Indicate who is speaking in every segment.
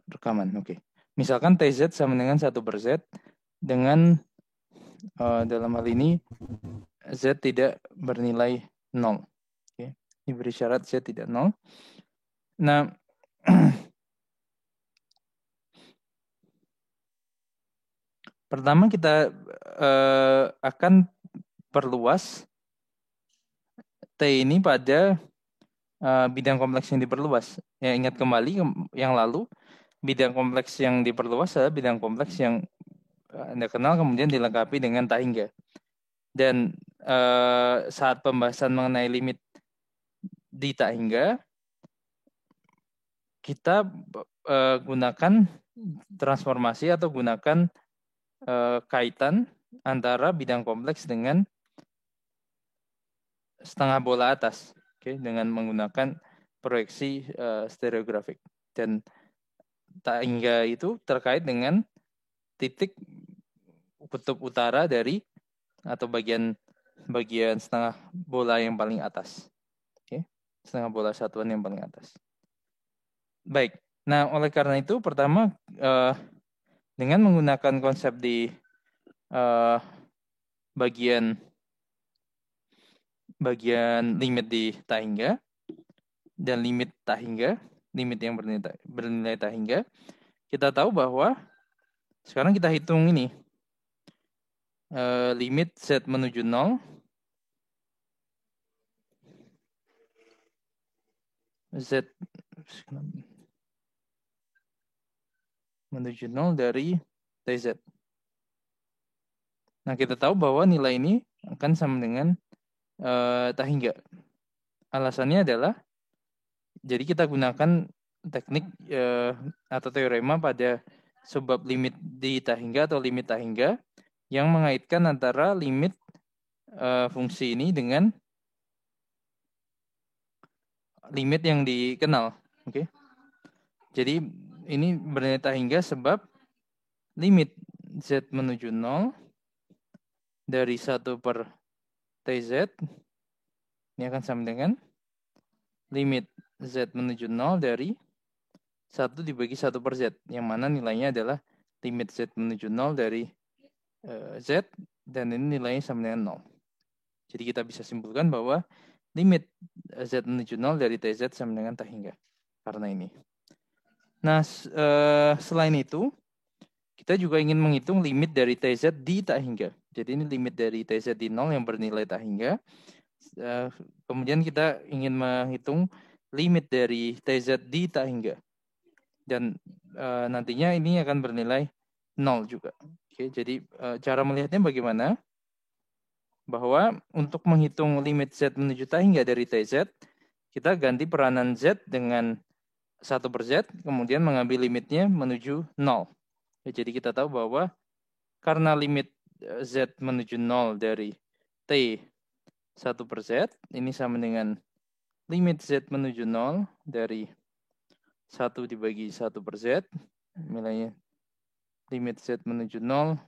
Speaker 1: rekaman. Oke. Misalkan TZ sama dengan 1/Z dengan dalam hal ini Z tidak bernilai 0. Oke. Diberi syarat Z tidak 0. Nah, pertama kita akan perluas T ini pada bidang kompleks yang diperluas. Ya, ingat kembali yang lalu, bidang kompleks yang diperluas adalah bidang kompleks yang Anda kenal kemudian dilengkapi dengan tak hingga. Dan saat pembahasan mengenai limit di tak hingga, kita gunakan transformasi atau gunakan kaitan antara bidang kompleks dengan setengah bola atas, dengan menggunakan proyeksi stereografik. Dan tak hingga itu terkait dengan titik kutub utara dari atau bagian setengah bola yang paling atas. Setengah bola satuan yang paling atas. Baik. Nah, oleh karena itu pertama dengan menggunakan konsep di bagian limit di tak hingga dan limit tak hingga, limit yang bernilai tak hingga, kita tahu bahwa sekarang kita hitung ini limit Z menuju 0 Z menuju 0 dari TZ. Nah, kita tahu bahwa nilai ini akan sama dengan tak hingga. Alasannya adalah, jadi kita gunakan teknik atau teorema pada sebab limit di tak hingga atau limit tak hingga yang mengaitkan antara limit fungsi ini dengan limit yang dikenal. Oke. Jadi ini bernilai tak hingga sebab limit Z menuju 0 dari 1 per TZ ini akan sama dengan limit Z menuju 0 dari 1 dibagi 1 per Z, yang mana nilainya adalah limit Z menuju 0 dari Z, dan ini nilainya sama dengan 0. Jadi kita bisa simpulkan bahwa limit Z menuju 0 dari TZ sama dengan tak hingga, karena ini. Nah, selain itu, kita juga ingin menghitung limit dari TZ di tak hingga. Jadi ini limit dari TZ di 0 yang bernilai tak hingga. Kemudian kita ingin menghitung limit dari TZ di tak hingga. Dan nantinya ini akan bernilai 0 juga. Oke, jadi cara melihatnya bagaimana? Bahwa untuk menghitung limit Z menuju tak hingga dari TZ, kita ganti peranan Z dengan 1 per Z, kemudian mengambil limitnya menuju 0. Jadi kita tahu bahwa karena limit Z menuju 0 dari T 1 per Z, ini sama dengan limit Z menuju 0 dari 1 dibagi 1 per Z, nilainya limit Z menuju 0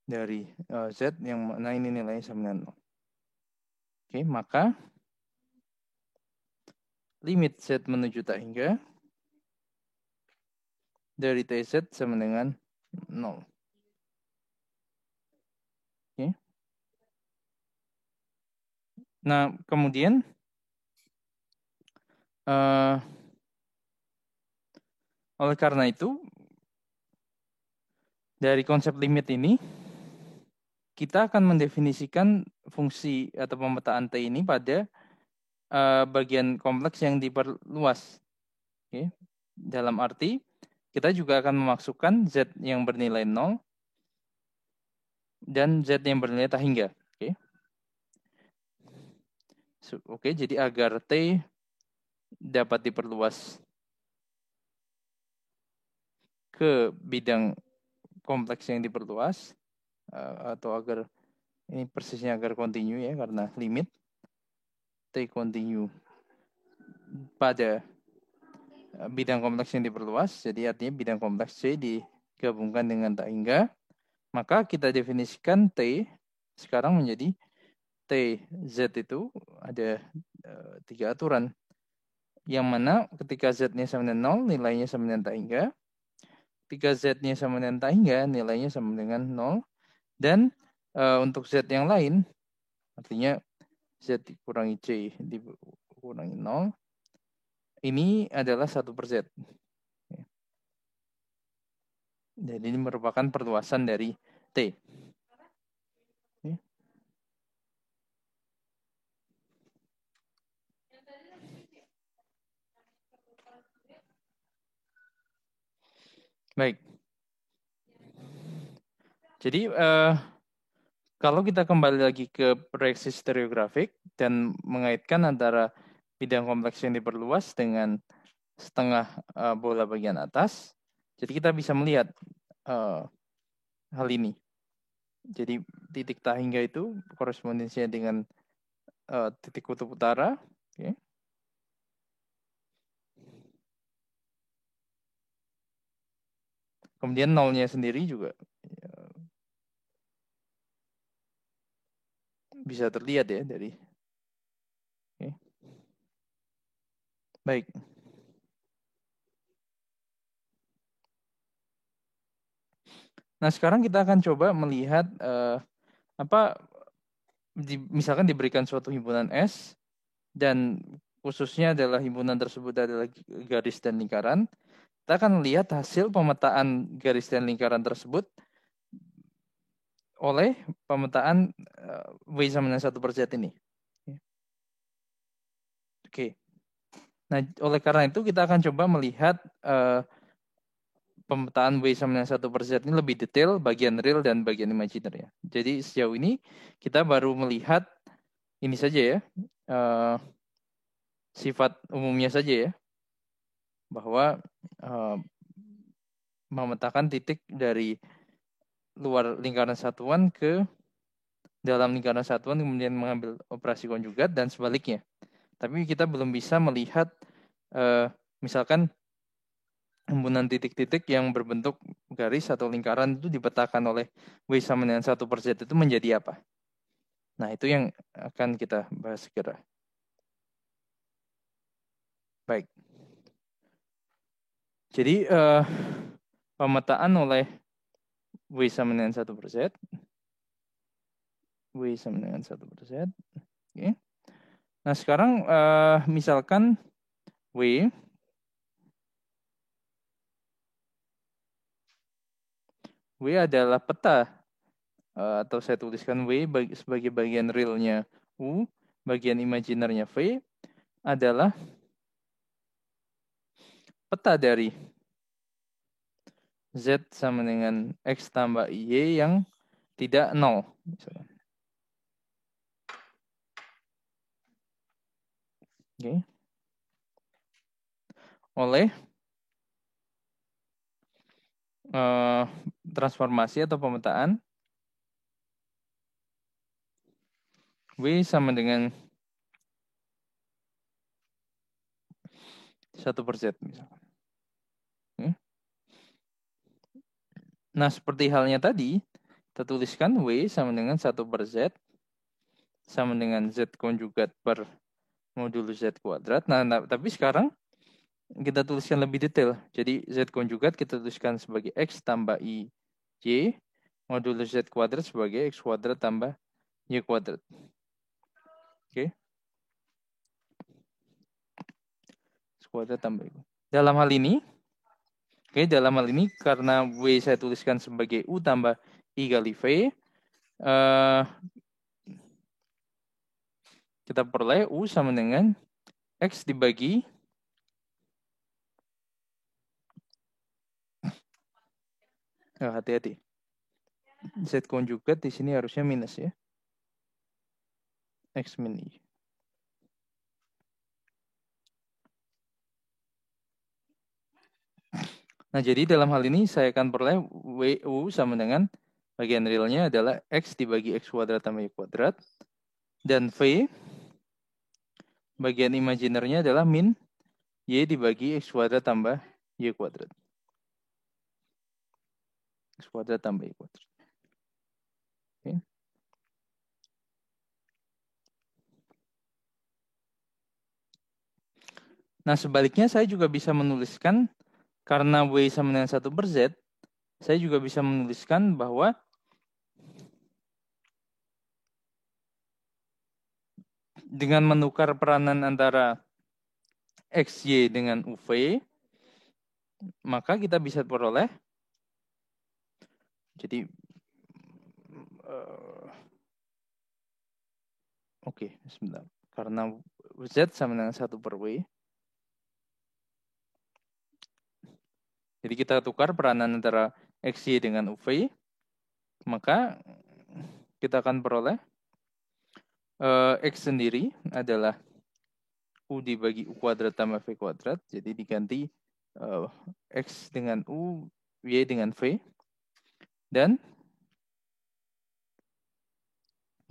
Speaker 1: dari Z, yang mana ini nilainya sama dengan 0. Oke, maka limit Z menuju tak hingga dari TZ sama dengan 0. Oke. Nah, kemudian oleh karena itu, dari konsep limit ini, kita akan mendefinisikan fungsi atau pemetaan T ini pada bagian kompleks yang diperluas. Oke. Dalam arti, kita juga akan memasukkan Z yang bernilai 0 dan Z yang bernilai tak hingga. Oke, jadi agar T dapat diperluas ke bidang kompleks yang diperluas, atau agar ini persisnya agar kontinu ya, karena limit T kontinu pada bidang kompleks yang diperluas, jadi artinya bidang kompleks C digabungkan dengan tak hingga, maka kita definisikan T sekarang menjadi TZ itu ada 3 aturan. Yang mana ketika Z-nya sama dengan 0, nilainya sama dengan tak hingga. Ketika Z-nya sama dengan tak hingga, nilainya sama dengan 0. Dan untuk Z yang lain, artinya Z dikurangi C dikurangi 0, ini adalah 1/Z. Jadi ini merupakan perluasan dari T. Baik. Jadi kalau kita kembali lagi ke proyeksi stereografik dan mengaitkan antara bidang kompleks yang diperluas dengan setengah bola bagian atas, jadi kita bisa melihat hal ini. Jadi titik tak hingga itu korespondensinya dengan titik kutub utara. Okay. Kemudian nolnya sendiri juga bisa terlihat ya dari. Okay. Baik. Nah sekarang kita akan coba melihat misalkan diberikan suatu himpunan S dan khususnya adalah himpunan tersebut adalah garis dan lingkaran. Kita akan lihat hasil pemetaan garis dan lingkaran tersebut oleh pemetaan W sama dengan 1/Z ini. Oke. Nah, oleh karena itu kita akan coba melihat pemetaan W sama dengan 1/Z ini lebih detail bagian real dan bagian imajiner ya. Jadi sejauh ini kita baru melihat ini saja ya, sifat umumnya saja ya, bahwa memetakan titik dari luar lingkaran satuan ke dalam lingkaran satuan kemudian mengambil operasi konjugat dan sebaliknya. Tapi kita belum bisa melihat misalkan himpunan titik-titik yang berbentuk garis atau lingkaran itu dipetakan oleh W sama dengan 1/Z itu menjadi apa. Nah itu yang akan kita bahas segera. Baik. Jadi pemetaan oleh W sama dengan 1/Z. W sama dengan 1/Z. Oke. Nah sekarang misalkan W adalah peta atau saya tuliskan W sebagai bagian realnya U, bagian imajinernya V adalah peta dari Z sama dengan X tambah Y yang tidak 0. Okay. Oleh transformasi atau pemetaan W sama dengan 1/Z misalkan. Okay. Nah seperti halnya tadi, kita tuliskan W sama dengan 1/Z sama dengan Z konjugat per modulus Z kuadrat. Nah, tapi sekarang kita tuliskan lebih detail. Jadi Z konjugat kita tuliskan sebagai X tambah I Y, modulus Z kuadrat sebagai X kuadrat tambah Y kuadrat. Oke. X kuadrat tambah Y. Dalam hal ini, karena W saya tuliskan sebagai U tambah I kali V, kita peroleh U sama dengan X dibagi hati-hati. Z konjugat di sini harusnya minus ya. X min I. Nah, jadi dalam hal ini saya akan peroleh WU sama dengan bagian realnya adalah X dibagi X kuadrat tambah Y kuadrat. Dan V bagian imajinernya adalah min Y dibagi X kuadrat tambah Y kuadrat. X kuadrat tambah Y kuadrat. Okay. Nah, sebaliknya saya juga bisa menuliskan, karena W sama dengan 1 per Z, saya juga bisa menuliskan bahwa dengan menukar peranan antara XY dengan UV, maka kita bisa peroleh, jadi oke, sebentar. Karena Z sama dengan 1 per W, jadi kita tukar peranan antara XY dengan UV, maka kita akan peroleh X sendiri adalah U dibagi U kuadrat tambah V kuadrat. Jadi diganti X dengan U, Y dengan V. Dan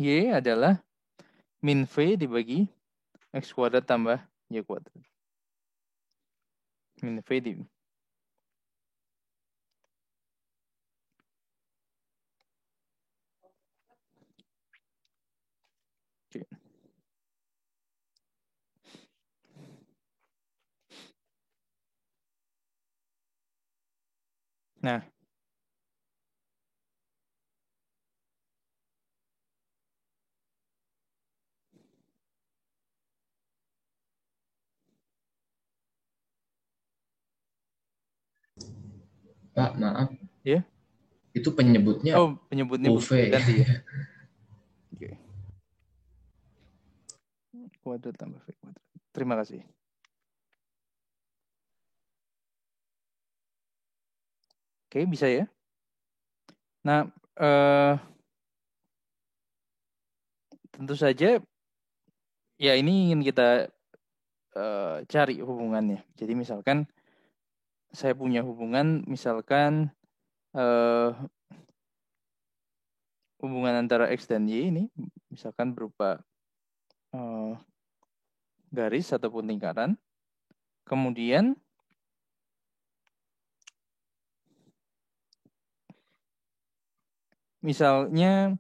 Speaker 1: Y adalah min V dibagi X kuadrat tambah Y kuadrat. Min V di... Oke. Nah,
Speaker 2: Pak, maaf.
Speaker 1: ya.
Speaker 2: Itu penyebutnya
Speaker 1: Oh, penyebutnya
Speaker 2: UV.
Speaker 1: ganti ya. Oke. Kuadrat tambah V kuadrat. Terima kasih. Oke, bisa ya. Nah, tentu saja ya ini ingin kita cari hubungannya. Jadi misalkan saya punya hubungan, misalkan hubungan antara X dan Y ini, misalkan berupa garis ataupun lingkaran. Kemudian misalnya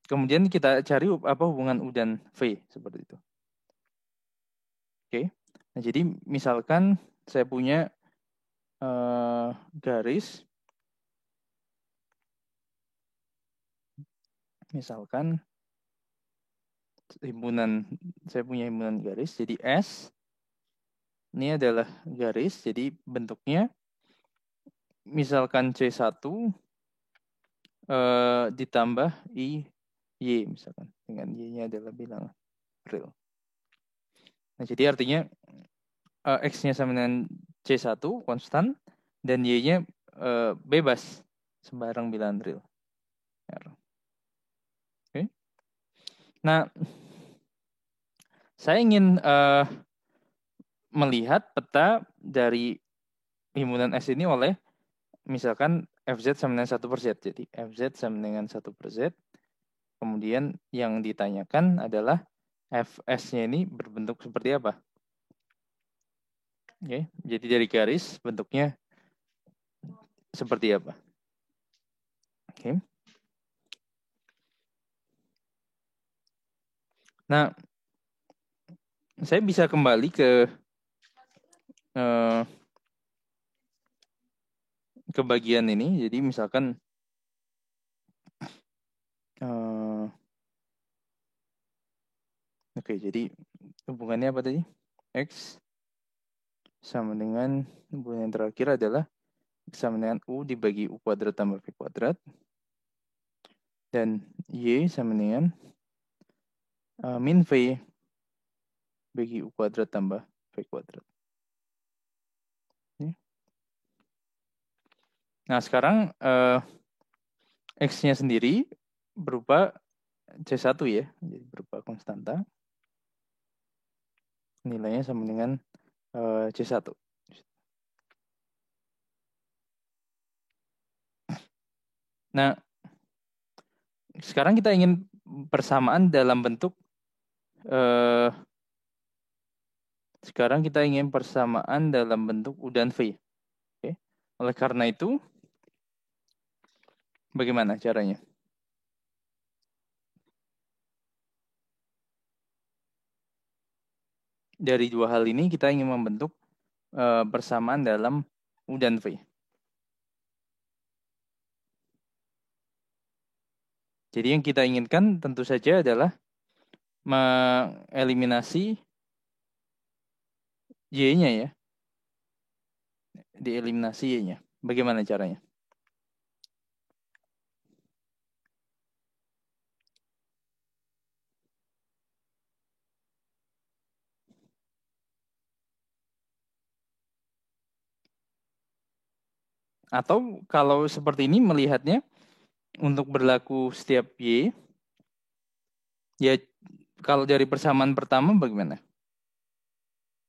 Speaker 1: kemudian kita cari apa hubungan U dan V seperti itu. Oke. Nah, jadi misalkan saya punya garis, misalkan saya punya himpunan garis, jadi S ini adalah garis, jadi bentuknya misalkan C1 ditambah Y misalkan, dengan Y-nya adalah bilangan real. Nah, jadi artinya X-nya sama dengan C1 konstan dan Y-nya bebas sembarang bilangan real. Oke. Nah, saya ingin melihat peta dari himpunan S ini oleh misalkan FZ sama dengan 1 per Z. Jadi FZ sama dengan 1 per Z. Kemudian yang ditanyakan adalah Fs-nya ini berbentuk seperti apa. Oke, jadi dari garis bentuknya seperti apa. Oke. Nah, saya bisa kembali ke bagian ini. Jadi misalkan oke, jadi hubungannya apa tadi? X sama dengan hubungan yang terakhir adalah X sama dengan U dibagi U kuadrat tambah V kuadrat. Dan Y sama dengan min V bagi U kuadrat tambah V kuadrat. Nah, sekarang X-nya sendiri berupa C1 ya, jadi berupa konstanta. Nilainya sama dengan C1. Nah, sekarang kita ingin persamaan dalam bentuk U dan V. Oke. Oleh karena itu, bagaimana caranya? dari dua hal ini kita ingin membentuk persamaan dalam U dan V. Jadi yang kita inginkan tentu saja adalah mengeliminasi Y-nya ya. Dieliminasi Y-nya. Bagaimana caranya? Atau kalau seperti ini melihatnya untuk berlaku setiap Y, ya kalau dari persamaan pertama bagaimana?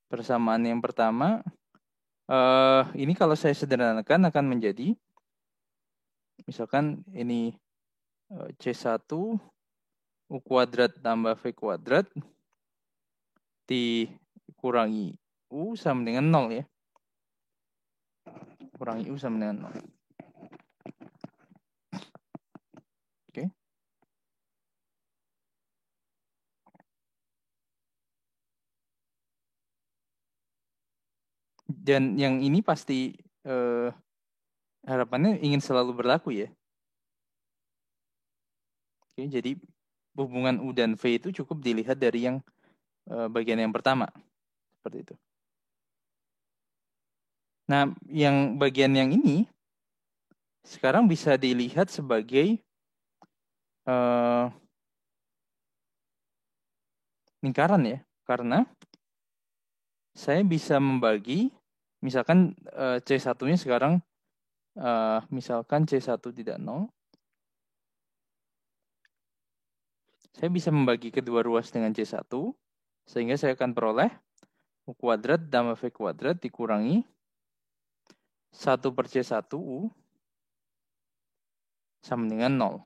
Speaker 1: Persamaan yang pertama, ini kalau saya sederhanakan akan menjadi, misalkan ini C1 U kuadrat tambah V kuadrat dikurangi U sama dengan 0 ya. Kurangi U sama dengan 0. Oke. Dan yang ini pasti harapannya ingin selalu berlaku ya. Oke, jadi hubungan U dan V itu cukup dilihat dari yang bagian yang pertama. Seperti itu. Nah, yang bagian yang ini sekarang bisa dilihat sebagai lingkaran ya. Karena saya bisa membagi, misalkan C1-nya sekarang, misalkan C1 tidak 0. Saya bisa membagi kedua ruas dengan C1, sehingga saya akan peroleh U kuadrat tambah V kuadrat dikurangi 1 per C1 U sama dengan 0.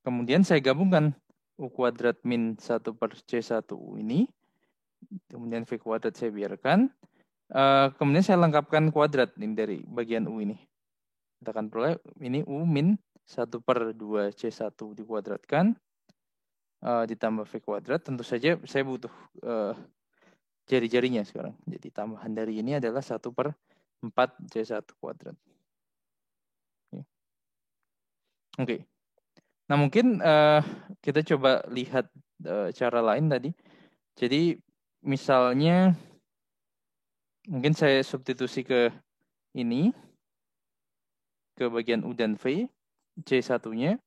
Speaker 1: Kemudian saya gabungkan U kuadrat min 1 per C1 U ini. Kemudian V kuadrat saya biarkan. Kemudian saya lengkapkan kuadrat ini dari bagian U ini. Kita akan peroleh ini U min 1 per 2 C1 dikuadratkan. Ditambah V kuadrat. Tentu saja saya butuh jari-jarinya sekarang. Jadi tambahan dari ini adalah 1 per 4 C1 kuadrat. Oke. Nah mungkin kita coba lihat cara lain tadi. Jadi misalnya mungkin saya substitusi ke ini, ke bagian U dan V, C1-nya.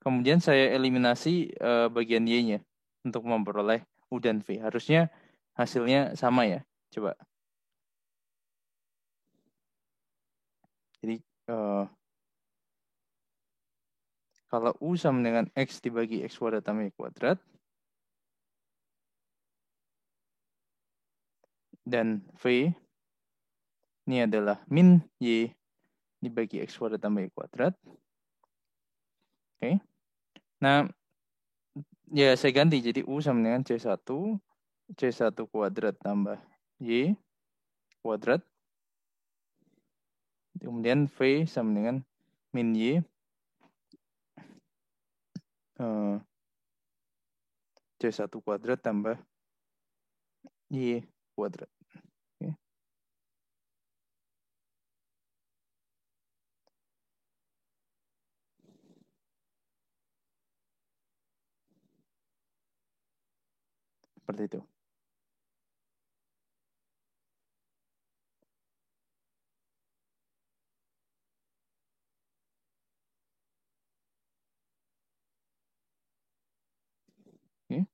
Speaker 1: Kemudian saya eliminasi bagian Y-nya untuk memperoleh U dan V. Harusnya hasilnya sama ya. Coba. Jadi kalau U sama dengan X dibagi X kuadrat tambah Y kuadrat. Dan V ini adalah min Y dibagi X kuadrat tambah Y kuadrat. Oke. Nah, ya saya ganti. Jadi U sama dengan C1 kuadrat tambah Y kuadrat. Kemudian V sama dengan min Y C1 kuadrat tambah Y kuadrat. Oke. Seperti itu. Oke.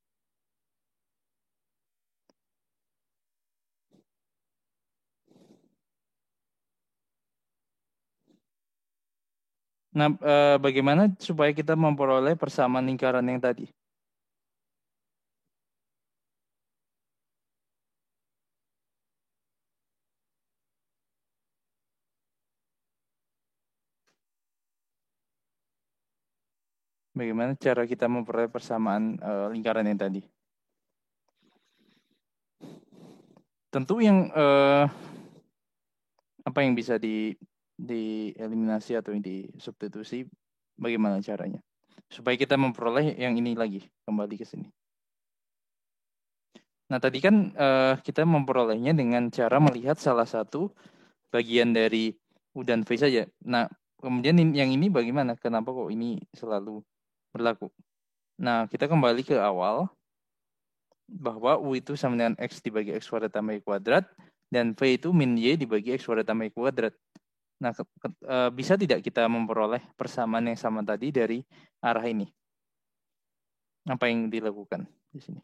Speaker 1: Nah, bagaimana supaya kita memperoleh persamaan lingkaran yang tadi? Bagaimana cara kita memperoleh persamaan lingkaran yang tadi? Tentu yang apa yang bisa dieliminasi atau yang disubstitusi, bagaimana caranya? Supaya kita memperoleh yang ini lagi, kembali ke sini. Nah, tadi kan kita memperolehnya dengan cara melihat salah satu bagian dari U dan V saja. Nah, kemudian yang ini bagaimana? Kenapa kok ini selalu berlaku? Nah, kita kembali ke awal bahwa U itu sama dengan X dibagi X kuadrat tambah Y kuadrat, dan V itu min Y dibagi X kuadrat tambah Y kuadrat. Nah, bisa tidak kita memperoleh persamaan yang sama tadi dari arah ini? Apa yang dilakukan di sini?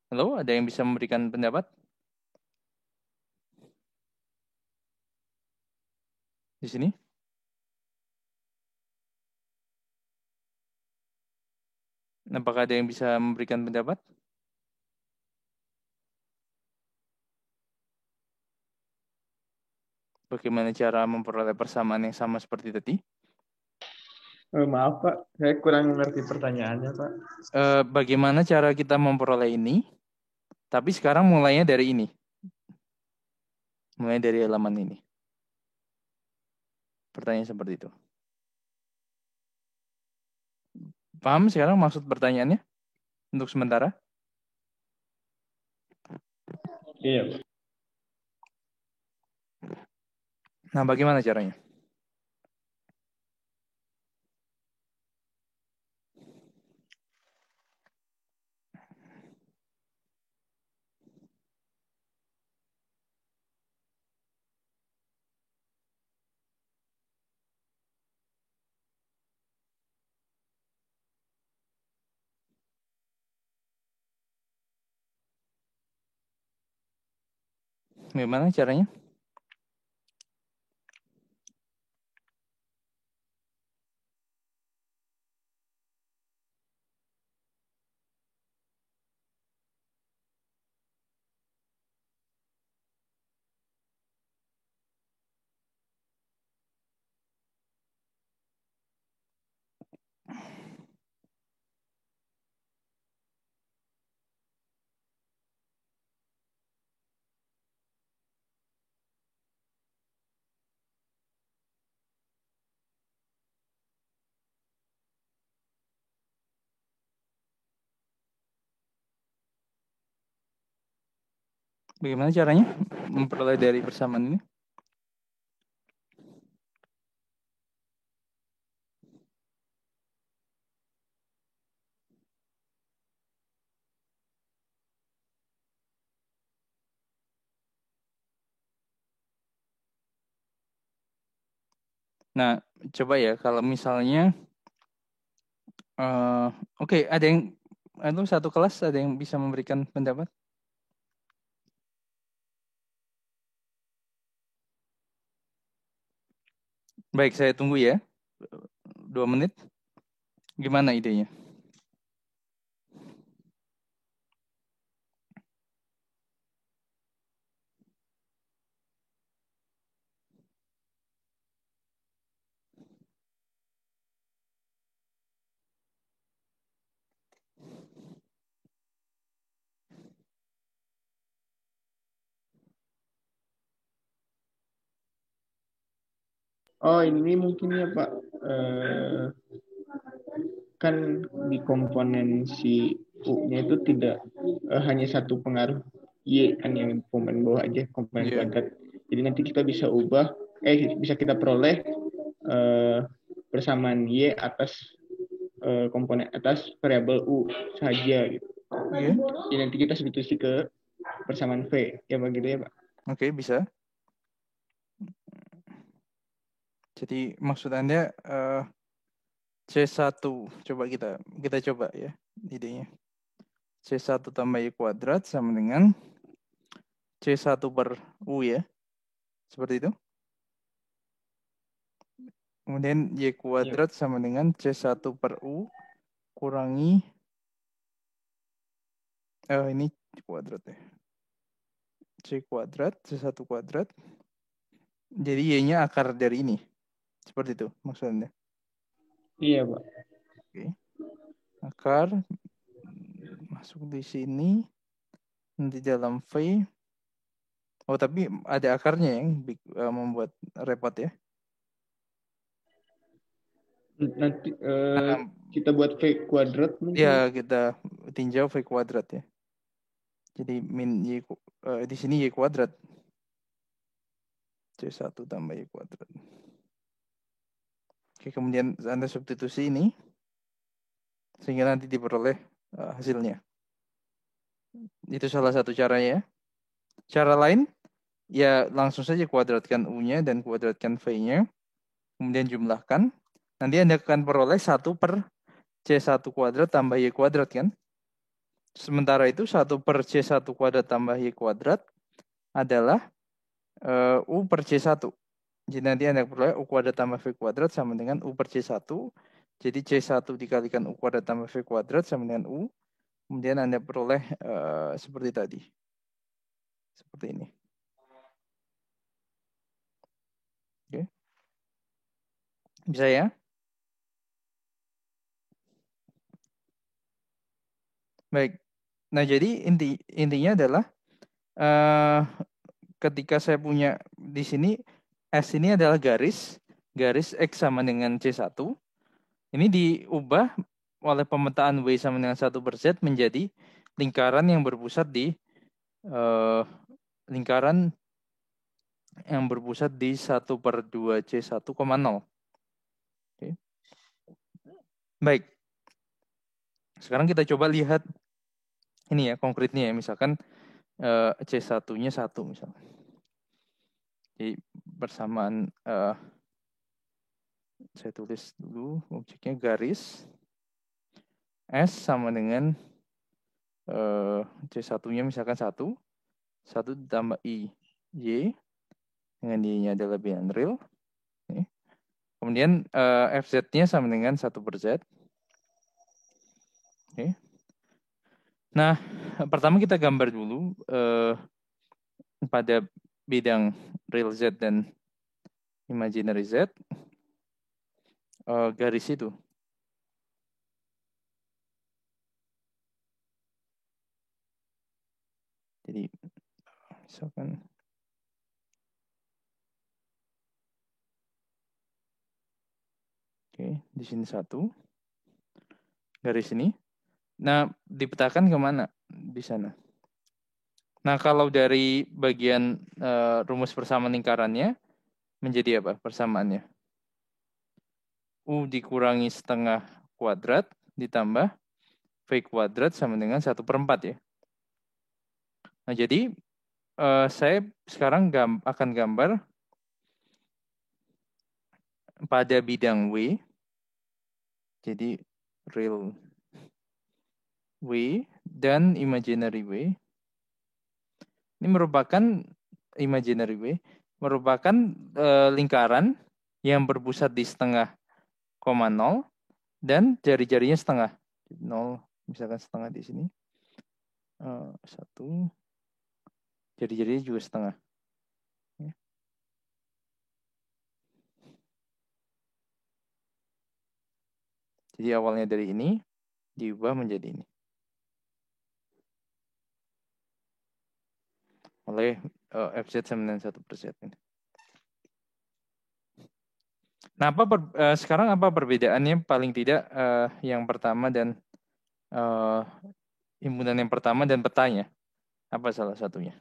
Speaker 1: Halo, ada yang bisa memberikan pendapat di sini? Apakah ada yang bisa memberikan pendapat? Bagaimana cara memperoleh persamaan yang sama seperti tadi?
Speaker 3: Maaf Pak, saya kurang mengerti pertanyaannya Pak.
Speaker 1: Bagaimana cara kita memperoleh ini? Tapi sekarang mulainya dari ini. Mulai dari halaman ini. Pertanyaan seperti itu. Paham sekarang maksud pertanyaannya? Untuk sementara?
Speaker 3: Iya.
Speaker 1: Nah, bagaimana caranya? Bagaimana caranya? Bagaimana caranya memperoleh dari persamaan ini? Nah, coba ya kalau misalnya oke, ada yang itu satu kelas ada yang bisa memberikan pendapat? Baik, saya tunggu ya. 2 menit. Gimana idenya?
Speaker 3: Oh ini mungkin ya Pak, kan di komponen si U-nya itu tidak hanya satu pengaruh Y kan yang komponen bawah aja komponen
Speaker 1: Iya.
Speaker 3: kuadrat. Jadi nanti kita bisa ubah, bisa kita peroleh persamaan Y atas komponen atas variabel U saja gitu.
Speaker 1: Oke.
Speaker 3: Jadi nanti kita substitusi ke persamaan V ya begitu ya Pak.
Speaker 1: Oke, bisa. Jadi maksud Anda C1 coba kita coba ya idenya. C1 tambah Y kuadrat sama dengan C1 per U ya. Seperti itu. Kemudian Y kuadrat sama dengan C1 per U kurangi ini kuadrat ya. C kuadrat, C1 kuadrat. Jadi Y-nya akar dari ini. Seperti itu maksudnya.
Speaker 3: Iya Pak.
Speaker 1: Oke. Akar masuk di sini. Nanti dalam V. Oh, tapi ada akarnya yang membuat repot ya.
Speaker 3: Nanti
Speaker 1: Nah,
Speaker 3: kita buat V kuadrat mungkin.
Speaker 1: ya kita tinjau V kuadrat ya. Jadi min Y, di sini Y kuadrat. C1 tambah Y kuadrat. Oke, kemudian Anda substitusi ini sehingga nanti diperoleh hasilnya. Itu salah satu caranya. Cara lain, ya langsung saja kuadratkan U-nya dan kuadratkan V-nya. Kemudian jumlahkan. Nanti Anda akan peroleh 1 per C1 kuadrat tambah Y kuadrat kan. Sementara itu 1 per C1 kuadrat tambah Y kuadrat adalah U per C1. Jadi nanti Anda peroleh U kuadrat tambah V kuadrat sama dengan U per C1. Jadi C1 dikalikan U kuadrat tambah V kuadrat sama dengan U. Kemudian Anda peroleh seperti tadi. Seperti ini. Oke. Bisa ya? Baik. Nah, jadi intinya adalah ketika saya punya di sini S ini adalah garis X sama dengan C1. Ini diubah oleh pemetaan W sama dengan 1 per Z menjadi lingkaran yang berpusat di lingkaran yang berpusat di 1 per 2 C1, 0. Oke. Baik. Sekarang kita coba lihat ini ya konkretnya ya. Misalkan C1-nya 1 misalkan. Jadi persamaan saya tulis dulu objeknya garis S sama dengan C1-nya misalkan 1 ditambah I Y dengan Y-nya adalah bilangan real. Okay. Kemudian FZ-nya sama dengan 1 per Z. Okay. Nah, pertama kita gambar dulu pada bidang real Z dan imaginary Z garis itu. Jadi misalkan di sini 1 garis ini. Nah, dipetakan kemana di sana? Nah, kalau dari bagian rumus persamaan lingkarannya menjadi apa persamaannya? U dikurangi setengah kuadrat ditambah V kuadrat sama dengan 1 per 4 ya. Nah, jadi saya sekarang akan gambar pada bidang W. Jadi real W dan imaginary W. Ini merupakan imaginary W, merupakan lingkaran yang berpusat di setengah, 0 dan jari-jarinya setengah. 0 misalkan setengah di sini. 1 jari-jarinya juga setengah. Ya. Jadi awalnya dari ini diubah menjadi ini. Oleh FZ sama dengan 1 per Z. Nah, sekarang apa perbedaannya paling tidak yang pertama dan himpunan yang pertama dan petanya? Apa salah satunya?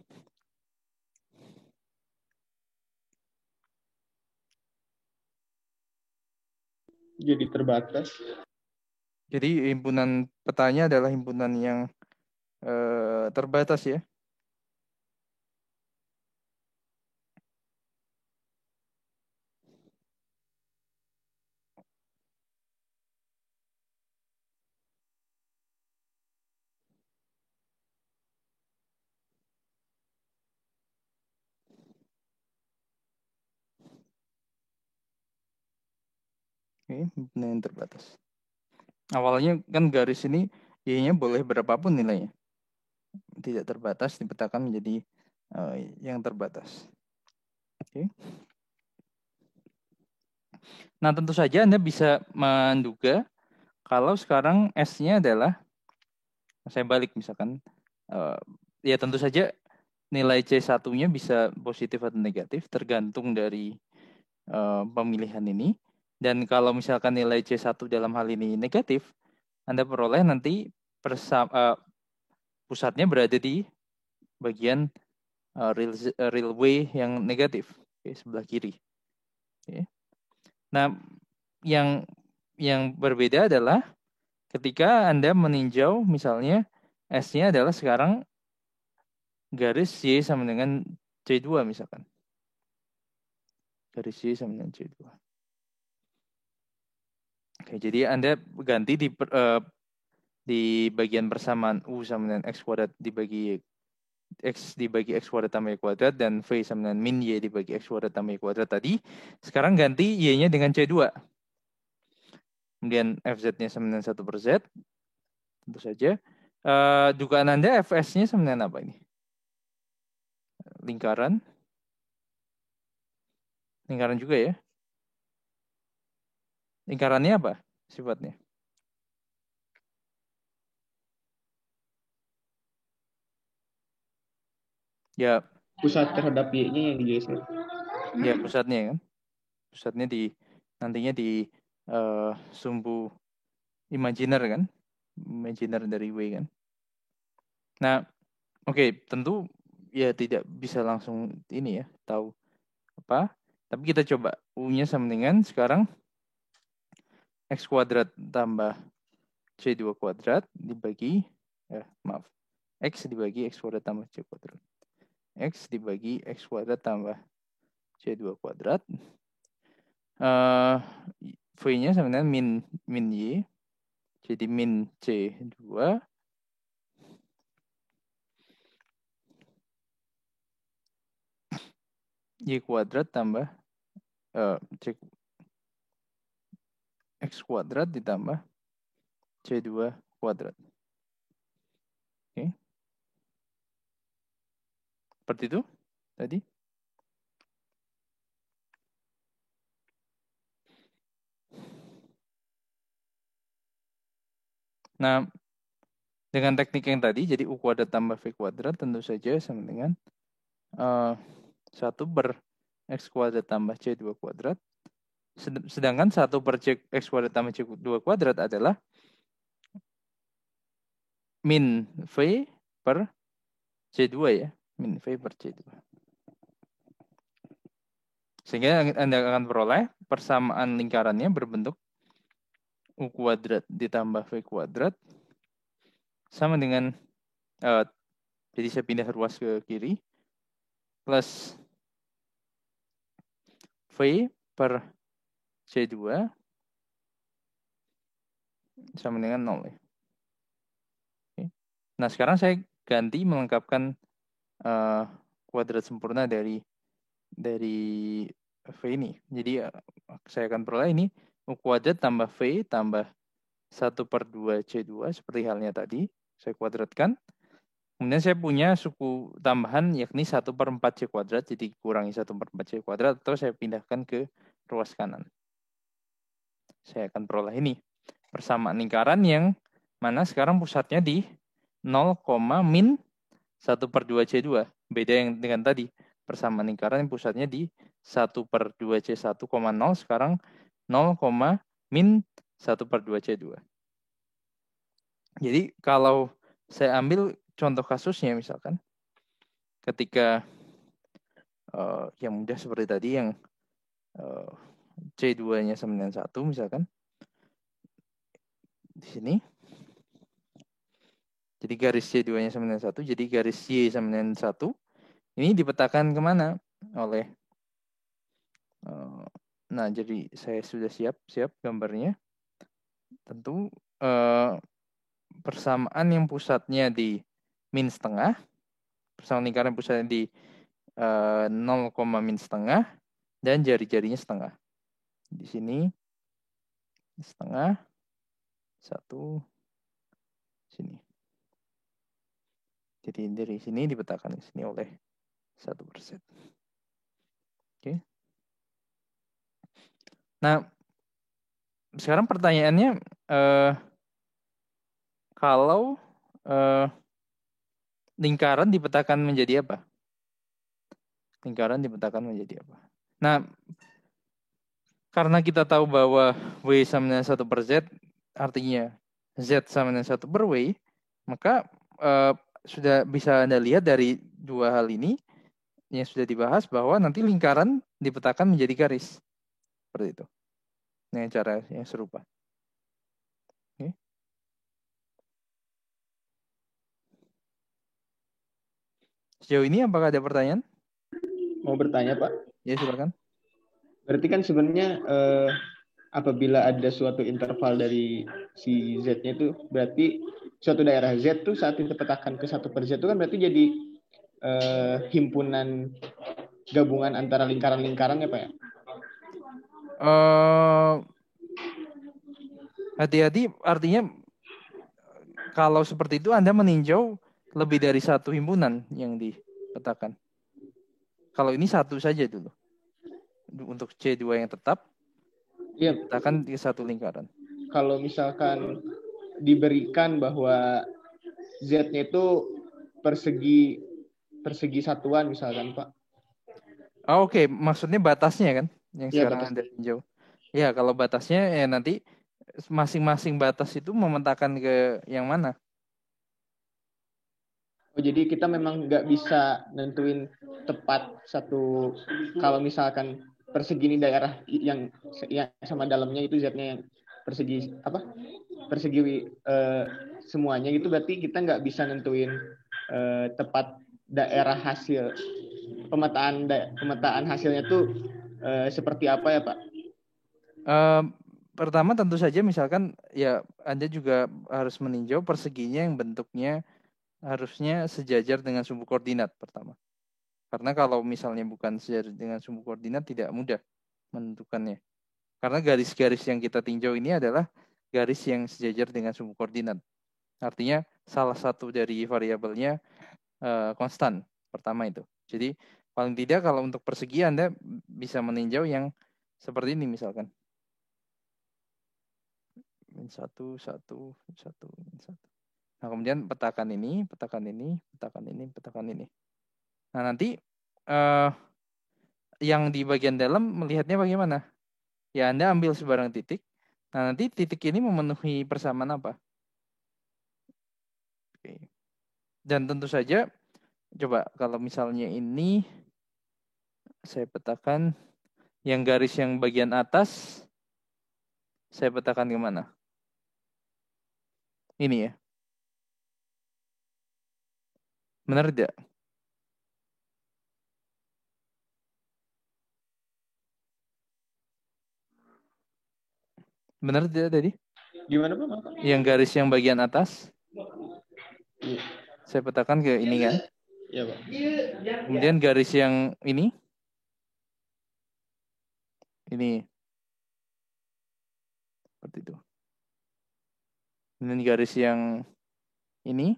Speaker 3: Jadi terbatas.
Speaker 1: Jadi himpunan petanya adalah himpunan yang terbatas ya. Oke, himpunan yang terbatas. Awalnya kan garis ini Y-nya boleh berapapun nilainya. Tidak terbatas dipetakan menjadi yang terbatas. Oke. Nah, tentu saja Anda bisa menduga kalau sekarang S-nya adalah, saya balik misalkan, ya tentu saja nilai C1-nya bisa positif atau negatif tergantung dari pemilihan ini. Dan kalau misalkan nilai C1 dalam hal ini negatif, Anda peroleh nanti pusatnya berada di bagian railway yang negatif, sebelah kiri. Nah, yang berbeda adalah ketika Anda meninjau misalnya S-nya adalah sekarang garis Y sama dengan C2 misalkan. Garis Y sama dengan C2. Oke, jadi Anda ganti di bagian persamaan U sama dengan X kuadrat dibagi X kuadrat tambah Y kuadrat dan V sama dengan min Y dibagi X kuadrat tambah Y kuadrat tadi. Sekarang ganti Y-nya dengan C2. Kemudian FZ-nya sama dengan 1/Z. Tentu saja. Dugaan Anda Fs-nya sama dengan apa ini? Lingkaran. Lingkaran juga ya. Lingkarannya apa sifatnya? Ya,
Speaker 3: Pusat terhadap Y-nya yang digeser.
Speaker 1: ya pusatnya kan. Pusatnya nantinya di sumbu imajiner kan. Imajiner dari W kan. Nah, oke, tentu ya tidak bisa langsung ini ya, tahu apa. Tapi kita coba U-nya sama dengan sekarang X kuadrat tambah C2 kuadrat dibagi X dibagi X kuadrat tambah C kuadrat. X dibagi X kuadrat tambah C2 kuadrat. V-nya sama dengan min Y. Jadi min C2 Y kuadrat tambah X kuadrat ditambah C2 kuadrat. Oke. Seperti itu tadi. Nah, dengan teknik yang tadi, jadi U kuadrat tambah V kuadrat tentu saja sama dengan 1 per X kuadrat tambah C2 kuadrat. Sedangkan 1 per X kuadrat tambah C2 kuadrat adalah min V per C2 ya. Min V per C2. Sehingga Anda akan peroleh persamaan lingkarannya berbentuk U kuadrat ditambah V kuadrat sama dengan jadi saya pindah ruas ke kiri plus V per C2 sama dengan 0 ya. Oke. Nah, sekarang saya ganti melengkapkan kuadrat sempurna dari V ini. Jadi saya akan peroleh ini U kuadrat tambah V tambah 1/2 C2 seperti halnya tadi. Saya kuadratkan. Kemudian saya punya suku tambahan yakni 1/4 C kuadrat. Jadi kurangi 1/4 C kuadrat atau saya pindahkan ke ruas kanan. Saya akan peroleh ini. Persamaan lingkaran yang mana sekarang pusatnya di 0, min 1/2 C2. Beda yang dengan tadi. Persamaan lingkaran yang pusatnya di 1/2 C1, 0. Sekarang 0, min 1/2 C2. Jadi kalau saya ambil contoh kasusnya misalkan. Ketika yang mudah seperti tadi yang C2-nya sama dengan 1 misalkan. Di sini. Jadi garis C2-nya sama dengan 1. Jadi garis Y sama dengan 1. Ini dipetakan kemana? Oleh nah, jadi saya sudah siap gambarnya. Tentu persamaan yang pusatnya di min setengah. Persamaan lingkaran pusatnya di 0, min setengah. Dan jari-jarinya setengah. Di sini setengah. 1. Sini. Jadi dari sini dipetakan ke sini oleh 1%. Oke. Nah, sekarang pertanyaannya, kalau lingkaran dipetakan menjadi apa? Lingkaran dipetakan menjadi apa? Nah, karena kita tahu bahwa W sama dengan 1 per Z, artinya Z sama dengan 1 per W, maka sudah bisa Anda lihat dari dua hal ini yang sudah dibahas bahwa nanti lingkaran dipetakan menjadi garis. Seperti itu. Dengan cara yang serupa. Oke. Sejauh ini apakah ada pertanyaan?
Speaker 3: Mau bertanya, Pak?
Speaker 1: Ya, silakan.
Speaker 3: Berarti kan sebenarnya apabila ada suatu interval dari si Z-nya itu, berarti suatu daerah Z tuh saat dipetakan ke 1 per Z itu kan berarti jadi himpunan gabungan antara lingkaran-lingkaran ya Pak ya?
Speaker 1: Hati-hati, artinya kalau seperti itu Anda meninjau lebih dari satu himpunan yang dipetakan. Kalau ini satu saja dulu. Untuk C2 yang tetap,
Speaker 3: Iya.
Speaker 1: dipetakan di satu lingkaran.
Speaker 3: Kalau misalkan diberikan bahwa Z-nya itu persegi satuan misalkan Pak.
Speaker 1: Oke. Maksudnya batasnya kan? Yang
Speaker 3: Ya,
Speaker 1: sekarang
Speaker 3: batas.
Speaker 1: Anda tinjau. Ya, kalau batasnya ya nanti masing-masing batas itu memetakan ke yang mana?
Speaker 3: Oh, jadi kita memang nggak bisa nentuin tepat satu, kalau misalkan persegi ini daerah yang sama dalamnya itu Z-nya yang persegi apa? Persegi semuanya gitu, berarti kita nggak bisa nentuin tepat daerah hasil pemetaan hasilnya tuh seperti apa ya Pak?
Speaker 1: Pertama tentu saja misalkan ya Anda juga harus meninjau perseginya yang bentuknya harusnya sejajar dengan sumbu koordinat pertama. Karena kalau misalnya bukan sejajar dengan sumbu koordinat tidak mudah menentukannya. Karena garis-garis yang kita tinjau ini adalah garis yang sejajar dengan sumbu koordinat. Artinya salah satu dari variabelnya konstan pertama itu. Jadi paling tidak kalau untuk persegi Anda bisa meninjau yang seperti ini misalkan. Min 1, 1, 1, min 1. Nah, kemudian petakan ini, petakan ini, petakan ini, petakan ini. Nah, nanti yang di bagian dalam melihatnya bagaimana? Ya, Anda ambil sebarang titik. Nah, nanti titik ini memenuhi persamaan apa? Oke. Dan tentu saja, coba kalau misalnya ini, saya petakan yang garis yang bagian atas, saya petakan kemana? Ini ya. Benar tidak? Benar tidak tadi?
Speaker 3: Gimana Pak?
Speaker 1: Yang garis yang bagian atas,
Speaker 3: Iya.
Speaker 1: saya petakan ke ini kan?
Speaker 3: Iya Pak.
Speaker 1: Kemudian garis yang ini seperti itu. Kemudian garis yang ini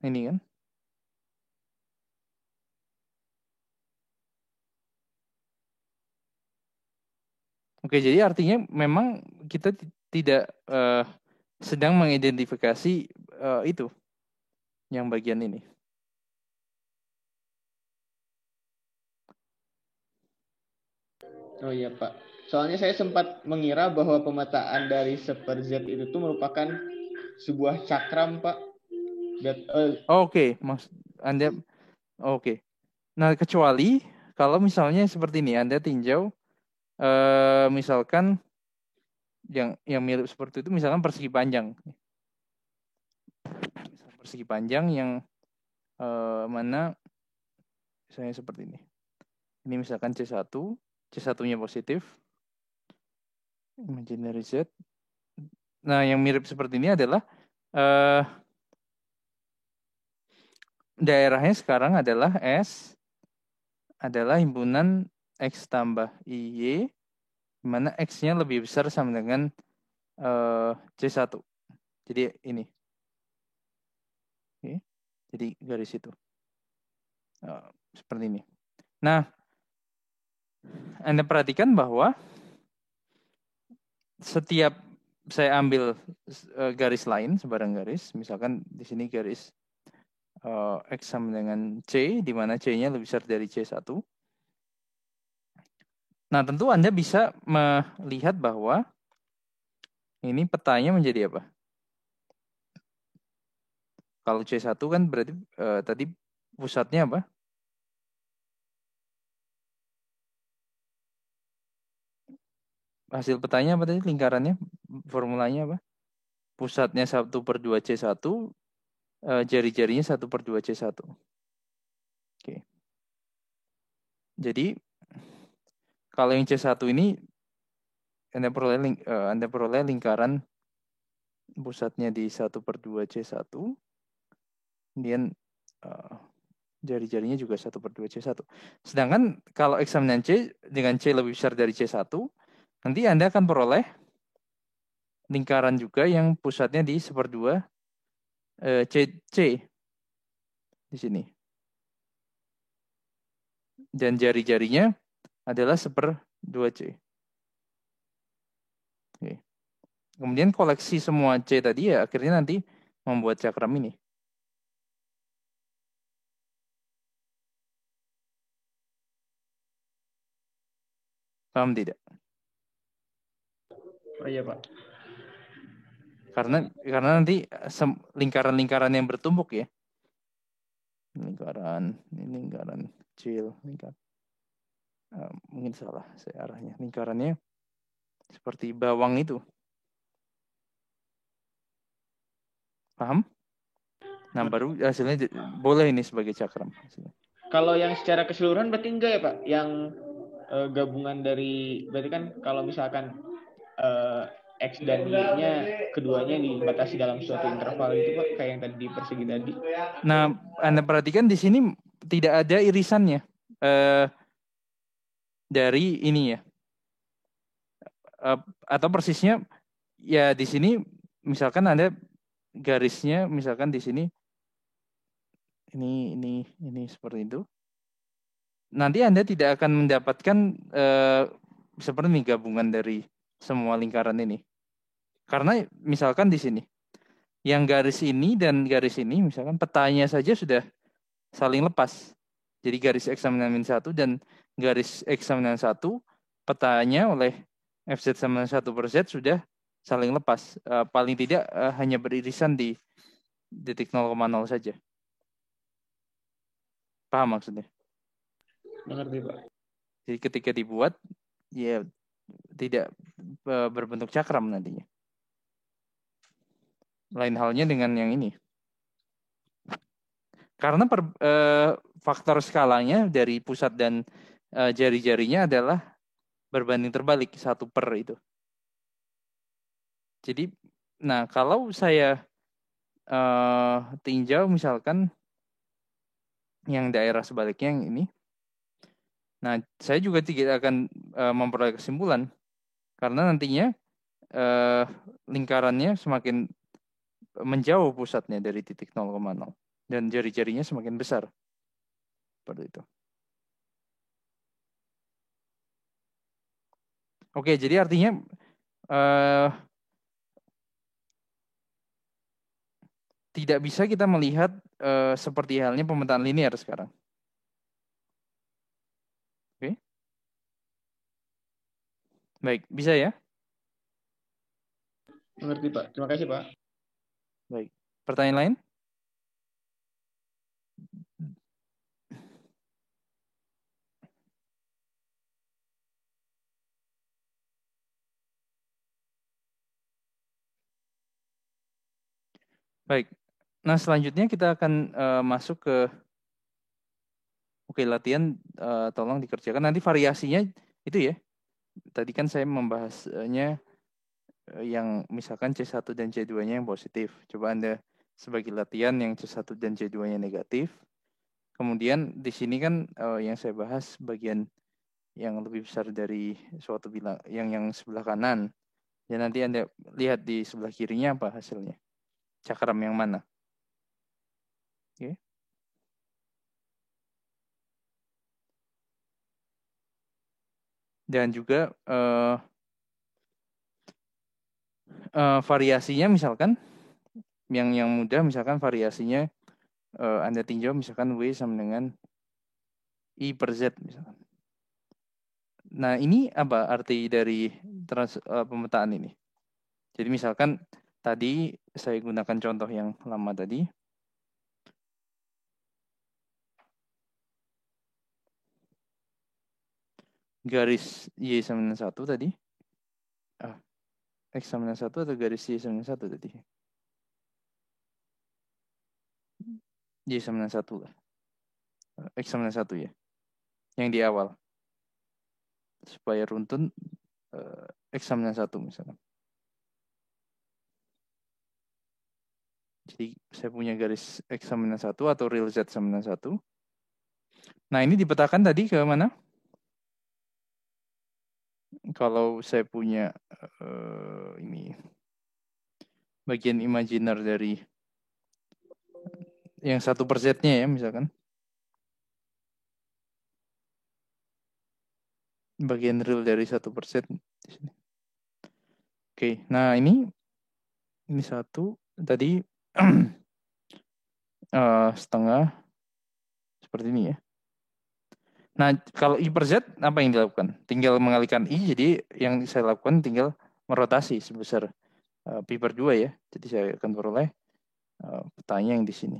Speaker 1: kan? Oke, jadi artinya memang kita tidak sedang mengidentifikasi itu yang bagian ini.
Speaker 3: Oh iya Pak. Soalnya saya sempat mengira bahwa pemetaan dari seper Z itu tuh merupakan sebuah cakram Pak.
Speaker 1: Oke, Mas Anda oke. Nah, kecuali kalau misalnya seperti ini, Anda tinjau misalkan yang mirip seperti itu, misalkan persegi panjang. Persegi panjang yang mana misalnya seperti ini. Ini misalkan C1, C1-nya positif. Imaginary Z. Nah, yang mirip seperti ini adalah daerahnya sekarang adalah S adalah himpunan X tambah IY, di mana X-nya lebih besar sama dengan C1. Jadi ini. Oke. Jadi garis itu. Seperti ini. Nah, Anda perhatikan bahwa setiap saya ambil garis lain, sebarang garis, misalkan di sini garis X sama dengan C, di mana C-nya lebih besar dari C1. Nah, tentu Anda bisa melihat bahwa ini petanya menjadi apa? Kalau C1 kan berarti tadi pusatnya apa? Hasil petanya apa tadi? Lingkarannya, formulanya apa? Pusatnya 1/2 C1, jari-jarinya 1/2 C1. Oke. Jadi, kalau yang C1 ini, Anda peroleh lingkaran pusatnya di 1/2 C1, kemudian jari-jarinya juga 1/2 C1. Sedangkan kalau eksaminan C dengan C lebih besar dari C1, nanti Anda akan peroleh lingkaran juga yang pusatnya di 1/2 C di sini. Dan jari-jarinya adalah 1/2 C. Oke. Kemudian koleksi semua C tadi ya akhirnya nanti membuat cakram ini. Paham tidak?
Speaker 3: Oh iya Pak.
Speaker 1: Karena nanti lingkaran-lingkaran yang bertumpuk ya. Lingkaran kecil, mungkin salah saya arahnya. Lingkarannya seperti bawang itu. Paham? Nah, baru hasilnya boleh ini sebagai cakram.
Speaker 3: Kalau yang secara keseluruhan berarti enggak ya Pak? Yang gabungan dari, berarti kan kalau misalkan X dan Y-nya keduanya dibatasi dalam suatu interval itu Pak, kayak yang tadi di persegi tadi.
Speaker 1: Nah, Anda perhatikan di sini tidak ada irisannya dari ini ya. Atau persisnya ya di sini misalkan Anda garisnya misalkan di sini ini seperti itu. Nanti Anda tidak akan mendapatkan seperti gabungan dari semua lingkaran ini. Karena misalkan di sini yang garis ini dan garis ini misalkan petanya saja sudah saling lepas. Jadi garis eksaminan -1 dan garis eksaminan 1 petanya oleh FZ sama 1/Z sudah saling lepas. Paling tidak hanya beririsan di detik 0,0 saja. Paham maksudnya?
Speaker 3: Mengerti Pak.
Speaker 1: Jadi ketika dibuat ya tidak berbentuk cakram nantinya. Lain halnya dengan yang ini. Karena faktor skalanya dari pusat dan jari-jarinya adalah berbanding terbalik 1/. Itu. Jadi, nah kalau saya tinjau misalkan yang daerah sebaliknya yang ini, nah saya juga tidak akan memperoleh kesimpulan karena nantinya lingkarannya semakin menjauh pusatnya dari titik 0,0 dan jari-jarinya semakin besar. Seperti itu. Oke, jadi artinya tidak bisa kita melihat seperti halnya pemetaan linear sekarang. Oke. Baik, bisa ya?
Speaker 3: Mengerti Pak. Terima kasih Pak.
Speaker 1: Baik. Pertanyaan lain? Baik. Nah, selanjutnya kita akan masuk ke latihan tolong dikerjakan. Nanti variasinya itu ya. Tadi kan saya membahasnya yang misalkan C1 dan C2-nya yang positif. Coba Anda sebagai latihan yang C1 dan C2-nya negatif. Kemudian di sini kan yang saya bahas bagian yang lebih besar dari suatu bilang yang sebelah kanan. Ya nanti Anda lihat di sebelah kirinya apa hasilnya. Cakram yang mana. Oke. Dan juga variasinya misalkan yang mudah misalkan variasinya Anda tinjau misalkan W sama dengan I/Z misalkan. Nah, ini apa arti dari pemetaan ini? Jadi misalkan tadi saya gunakan contoh yang lama tadi. Garis Y sama dengan 1 tadi. X sama dengan 1 atau garis Y sama dengan 1 tadi? Y sama dengan 1 lah. X sama dengan 1 ya. Yang di awal. Supaya runtun X sama dengan 1 misalkan. Jadi saya punya garis X sama dengan 1 atau real Z sama dengan 1. Nah, ini dipetakan tadi ke mana? Kalau saya punya ini bagian imajiner dari yang 1/Z-nya ya misalkan. Bagian real dari 1% di sini. Oke, nah ini 1 tadi setengah seperti ini ya. Nah, kalau I per Z apa yang dilakukan? Tinggal mengalihkan I, jadi yang saya lakukan tinggal merotasi sebesar pi per 2 ya. Jadi saya akan peroleh petanya yang di sini.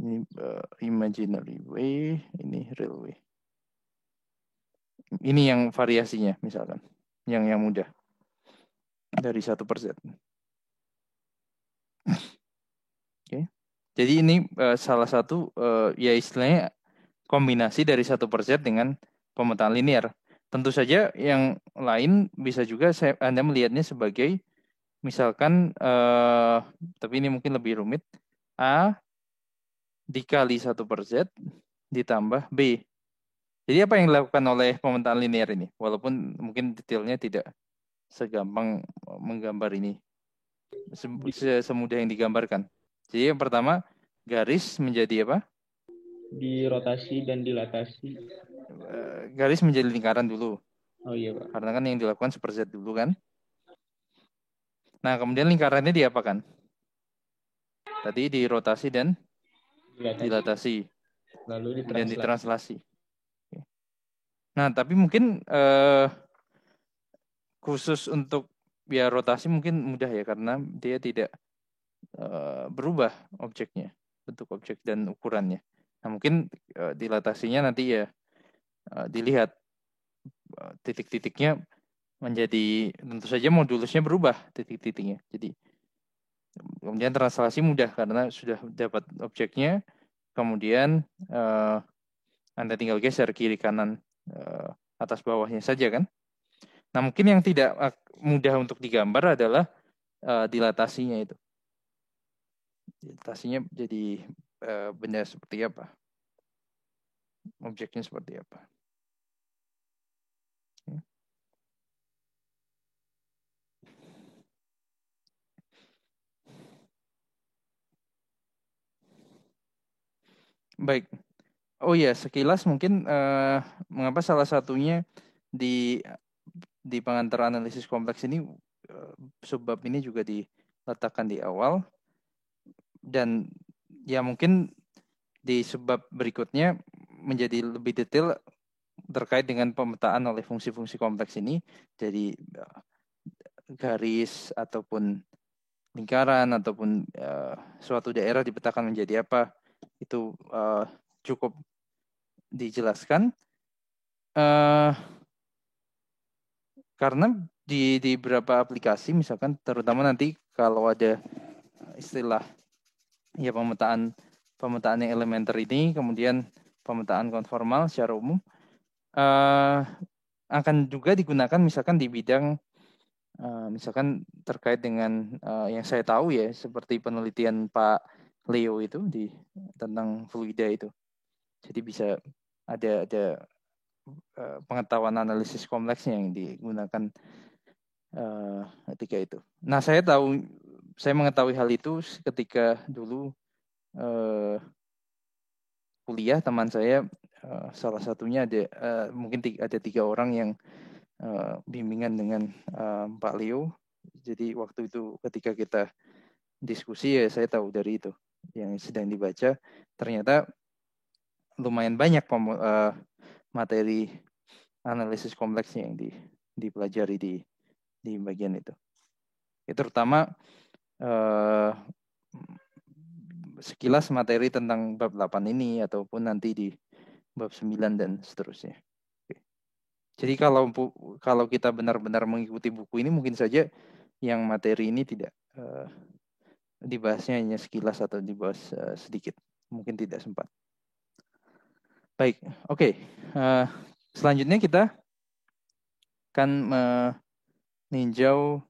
Speaker 1: Ini imaginary way, ini real way. Ini yang variasinya misalkan, yang mudah dari 1%. Oke. Jadi ini salah satu ya istilahnya kombinasi dari 1% dengan pemetaan linear. Tentu saja yang lain bisa juga Anda melihatnya sebagai misalkan tapi ini mungkin lebih rumit, A dikali 1/Z ditambah B. Jadi apa yang dilakukan oleh pemetaan linear ini? Walaupun mungkin detailnya tidak segampang menggambar ini, semudah yang digambarkan. Jadi yang pertama, garis menjadi apa?
Speaker 3: Dirotasi dan dilatasi.
Speaker 1: Garis menjadi lingkaran dulu.
Speaker 3: Oh iya, Pak.
Speaker 1: Karena kan yang dilakukan seper-Z dulu kan. Nah, kemudian lingkarannya diapakan? Tadi dirotasi dan dilatasi.
Speaker 3: Lalu
Speaker 1: Kemudian ditranslasi.
Speaker 3: ditranslasi.
Speaker 1: Nah, tapi mungkin khusus untuk biar rotasi mungkin mudah ya, karena dia tidak berubah objeknya, bentuk objek dan ukurannya. Nah, mungkin dilatasinya nanti ya dilihat titik-titiknya menjadi, tentu saja modulusnya berubah titik-titiknya. Jadi kemudian translasi mudah karena sudah dapat objeknya, kemudian Anda tinggal geser kiri kanan atas bawahnya saja kan. Nah, mungkin yang tidak mudah untuk digambar adalah dilatasinya itu. Dilatasinya jadi benda seperti apa? Objeknya seperti apa? Baik. Oh ya, sekilas mungkin mengapa salah satunya di pengantar analisis kompleks ini subbab ini juga diletakkan di awal, dan ya mungkin di sebab berikutnya menjadi lebih detail terkait dengan pemetaan oleh fungsi-fungsi kompleks ini. Jadi garis ataupun lingkaran ataupun suatu daerah dipetakan menjadi apa, itu cukup dijelaskan. Karena di beberapa aplikasi misalkan, terutama nanti kalau ada istilah ya pemetaan yang elementer ini, kemudian pemetaan konformal secara umum akan juga digunakan misalkan di bidang misalkan terkait dengan yang saya tahu ya, seperti penelitian Pak Leo itu tentang fluida itu. Jadi bisa ada pengetahuan analisis kompleksnya yang digunakan ketika itu. Nah, saya mengetahui hal itu ketika dulu kuliah. Teman saya salah satunya ada mungkin ada 3 orang yang bimbingan dengan Pak Leo. Jadi waktu itu ketika kita diskusi ya, saya tahu dari itu yang sedang dibaca. Ternyata lumayan banyak materi analisis kompleksnya yang dipelajari di bagian itu. Ya, terutama sekilas materi tentang bab 8 ini ataupun nanti di bab 9 dan seterusnya. Oke. Jadi kalau kita benar-benar mengikuti buku ini mungkin saja yang materi ini tidak dibahasnya hanya sekilas atau dibahas sedikit. Mungkin tidak sempat. Baik, oke. Selanjutnya kita akan meninjau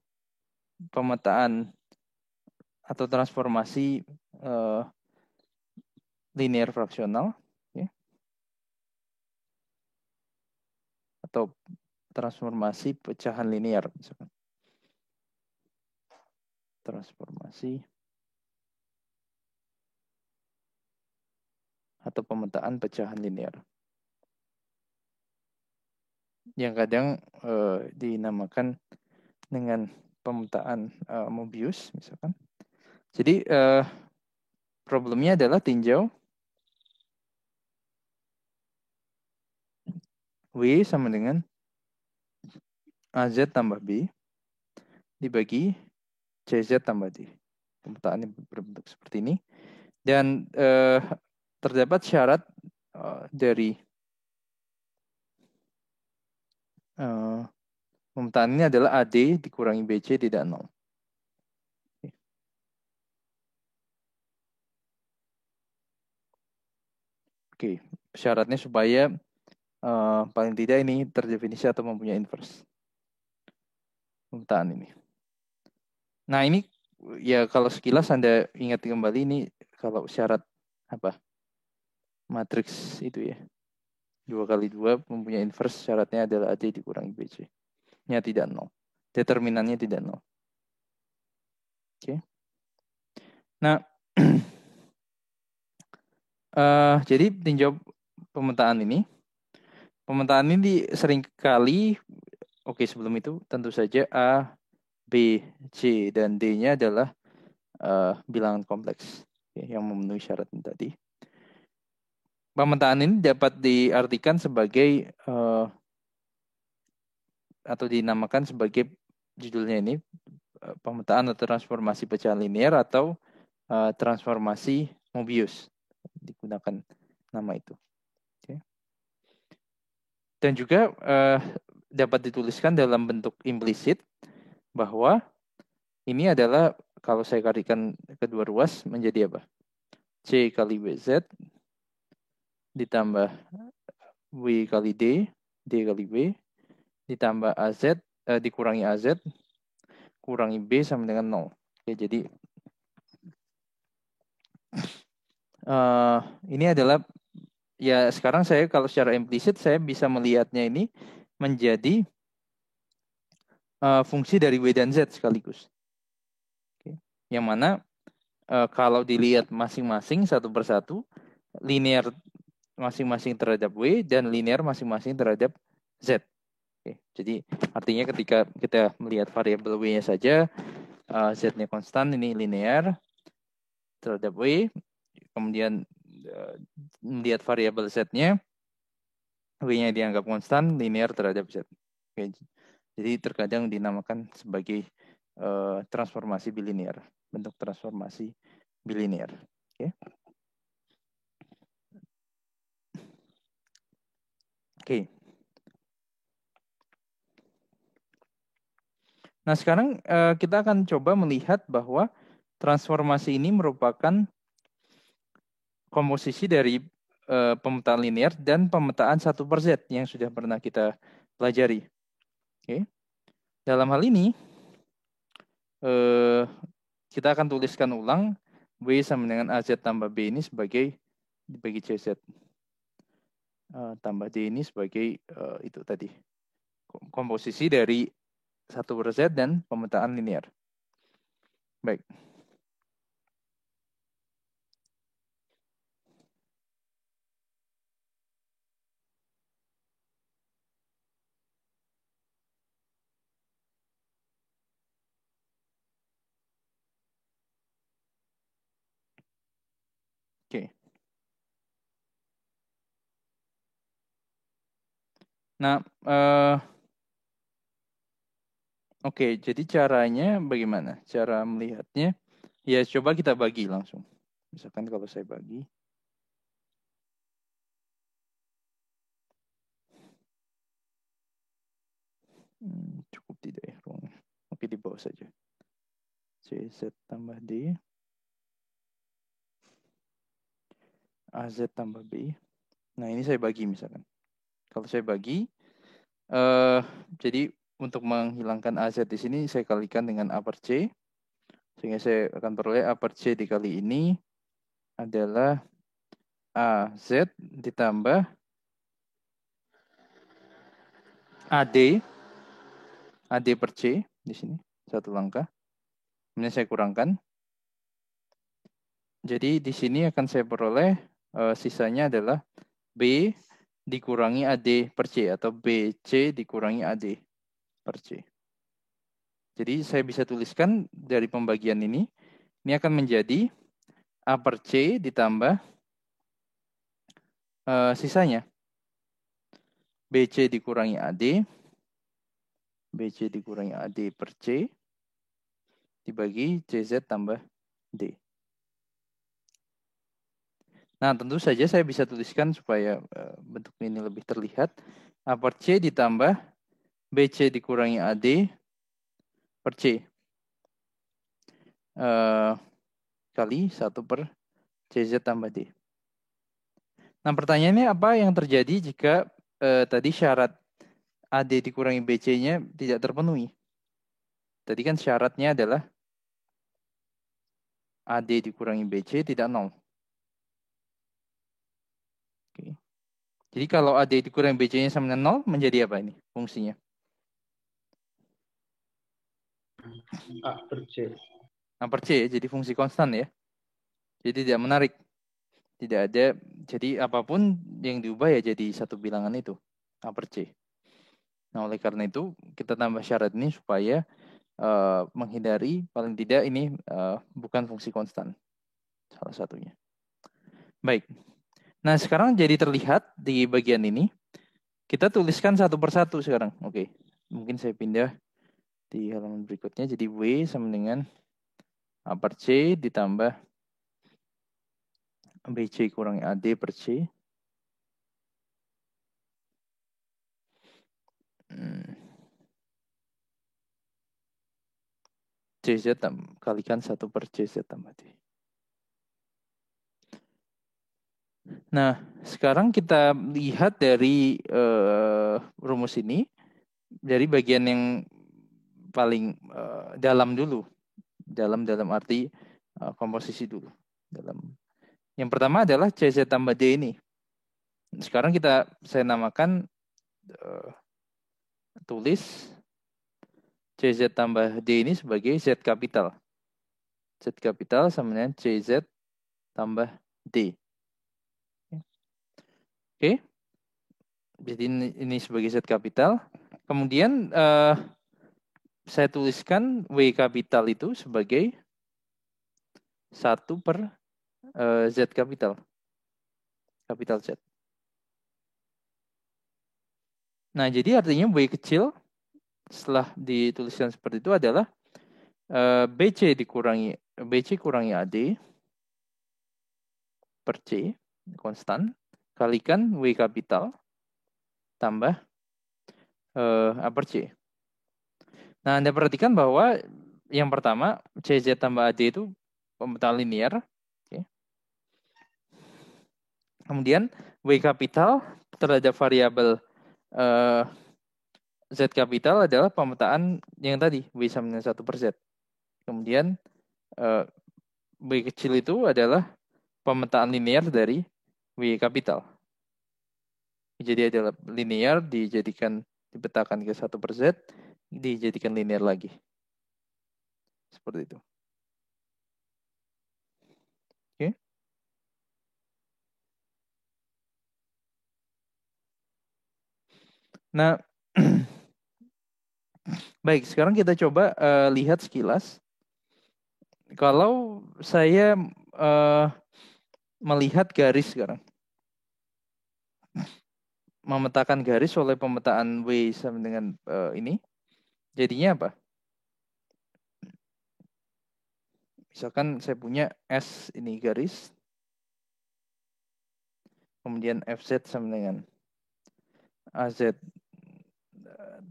Speaker 1: pemetaan atau transformasi linear fraksional, ya, atau transformasi pecahan linear, misalkan. Transformasi atau pemetaan pecahan linear yang kadang dinamakan dengan pemetaan Mobius, misalkan. Jadi problemnya adalah tinjau W sama dengan AZ tambah B dibagi CZ tambah D. Pemetaannya berbentuk seperti ini. Dan terdapat syarat dari pemetaan ini adalah AD dikurangi BC tidak 0. Oke, syaratnya supaya paling tidak ini terdefinisi atau mempunyai inverse. Pemetaan ini. Nah ini ya kalau sekilas Anda ingat kembali ini kalau syarat apa? Matriks itu ya. 2 kali 2 mempunyai inverse, syaratnya adalah AD dikurangi BC. Nya tidak 0. Determinannya tidak 0. Oke. Nah, jadi tinjau pemetaan ini. Pemetaan ini sering kali, sebelum itu tentu saja A, B, C, dan D-nya adalah bilangan kompleks yang memenuhi syarat tadi. Pemetaan ini dapat diartikan sebagai atau dinamakan sebagai judulnya ini pemetaan atau transformasi pecahan linear atau transformasi Mobius, digunakan nama itu. Okay. Dan juga dapat dituliskan dalam bentuk implisit bahwa ini adalah kalau saya kalikan kedua ruas menjadi apa? C kali WZ ditambah W kali D, D kali W, ditambah AZ, dikurangi AZ, kurangi B sama dengan 0. Oke, jadi ini adalah, ya sekarang saya kalau secara implisit saya bisa melihatnya ini menjadi fungsi dari W dan Z sekaligus. Oke. Yang mana kalau dilihat masing-masing satu persatu, linear masing-masing terhadap W dan linear masing-masing terhadap Z. Oke, jadi artinya ketika kita melihat variabel W-nya saja, Z-nya konstan, ini linear terhadap W. Kemudian melihat variabel Z-nya, W-nya dianggap konstan, linear terhadap Z. Oke, jadi terkadang dinamakan sebagai transformasi bilinear, bentuk transformasi bilinear. Oke. Oke. Nah, sekarang kita akan coba melihat bahwa transformasi ini merupakan komposisi dari pemetaan linear dan pemetaan 1/Z yang sudah pernah kita pelajari. Oke. Dalam hal ini, kita akan tuliskan ulang W sama dengan AZ tambah B ini sebagai dibagi CZ. Tambah D ini sebagai itu tadi. Komposisi dari 1/Z dan pemetaan linear. Baik. Oke. Nah, oke, jadi caranya bagaimana? Cara melihatnya, ya coba kita bagi langsung. Misalkan kalau saya bagi. Cukup tidak ya ruangnya. Oke, di bawah saja. CZ tambah D. AZ tambah B. Nah, ini saya bagi misalkan. Kalau saya bagi, jadi untuk menghilangkan AZ di sini, saya kalikan dengan A per C. Sehingga saya akan peroleh A per C dikali ini adalah AZ ditambah AD. AD per C di sini. Satu langkah. Kemudian saya kurangkan. Jadi di sini akan saya peroleh sisanya adalah B dikurangi AD per C atau BC dikurangi AD per C. Jadi saya bisa tuliskan dari pembagian ini akan menjadi A per C ditambah sisanya. BC dikurangi AD. BC dikurangi AD per C dibagi CZ tambah D. Nah, tentu saja saya bisa tuliskan supaya bentuk ini lebih terlihat. A per C ditambah BC dikurangi AD per C. Kali 1 per CZ tambah D. Nah, pertanyaannya apa yang terjadi jika tadi syarat AD dikurangi BC-nya tidak terpenuhi? Tadi kan syaratnya adalah AD dikurangi BC tidak 0. Oke. Jadi kalau AD dikurangi BC-nya sama dengan 0, menjadi apa ini fungsinya?
Speaker 3: A per C.
Speaker 1: A per C, jadi fungsi konstan ya. Jadi tidak menarik. Tidak ada, jadi apapun yang diubah ya jadi satu bilangan itu, A per C. Nah, oleh karena itu kita tambah syarat ini supaya menghindari paling tidak ini bukan fungsi konstan. Salah satunya. Baik. Nah, sekarang jadi terlihat di bagian ini. Kita tuliskan satu persatu sekarang. Oke. Mungkin saya pindah di halaman berikutnya. Jadi W sama dengan A per C ditambah BC kurangi AD per C. CZ kalikan 1 per CZ tambah D. Nah, sekarang kita lihat dari rumus ini. Dari bagian yang paling dalam dulu. Dalam arti komposisi dulu. Yang pertama adalah CZ tambah D ini. Sekarang saya namakan tulis CZ tambah D ini sebagai Z kapital. Z kapital sama dengan CZ tambah D. Oke. Jadi ini sebagai Z kapital. Kemudian saya tuliskan W kapital itu sebagai 1 per Z kapital. Kapital Z. Nah, jadi artinya W kecil setelah dituliskan seperti itu adalah BC kurangi AD per C konstan kalikan W kapital tambah A per C. Nah, Anda perhatikan bahwa yang pertama CZ tambah AD itu pemetaan linear. Okay. Kemudian W kapital terhadap variabel Z kapital adalah pemetaan yang tadi W sama dengan 1 per Z. Kemudian W kecil itu adalah pemetaan linear dari W kapital. Jadi adalah linear dipetakan ke 1 per Z, dijadikan linear lagi. Seperti itu. Oke. Nah, baik, sekarang kita coba lihat sekilas. Kalau saya melihat garis sekarang. memetakan garis oleh pemetaan W sama dengan ini, jadinya apa? Misalkan saya punya S ini garis, kemudian FZ sama dengan AZ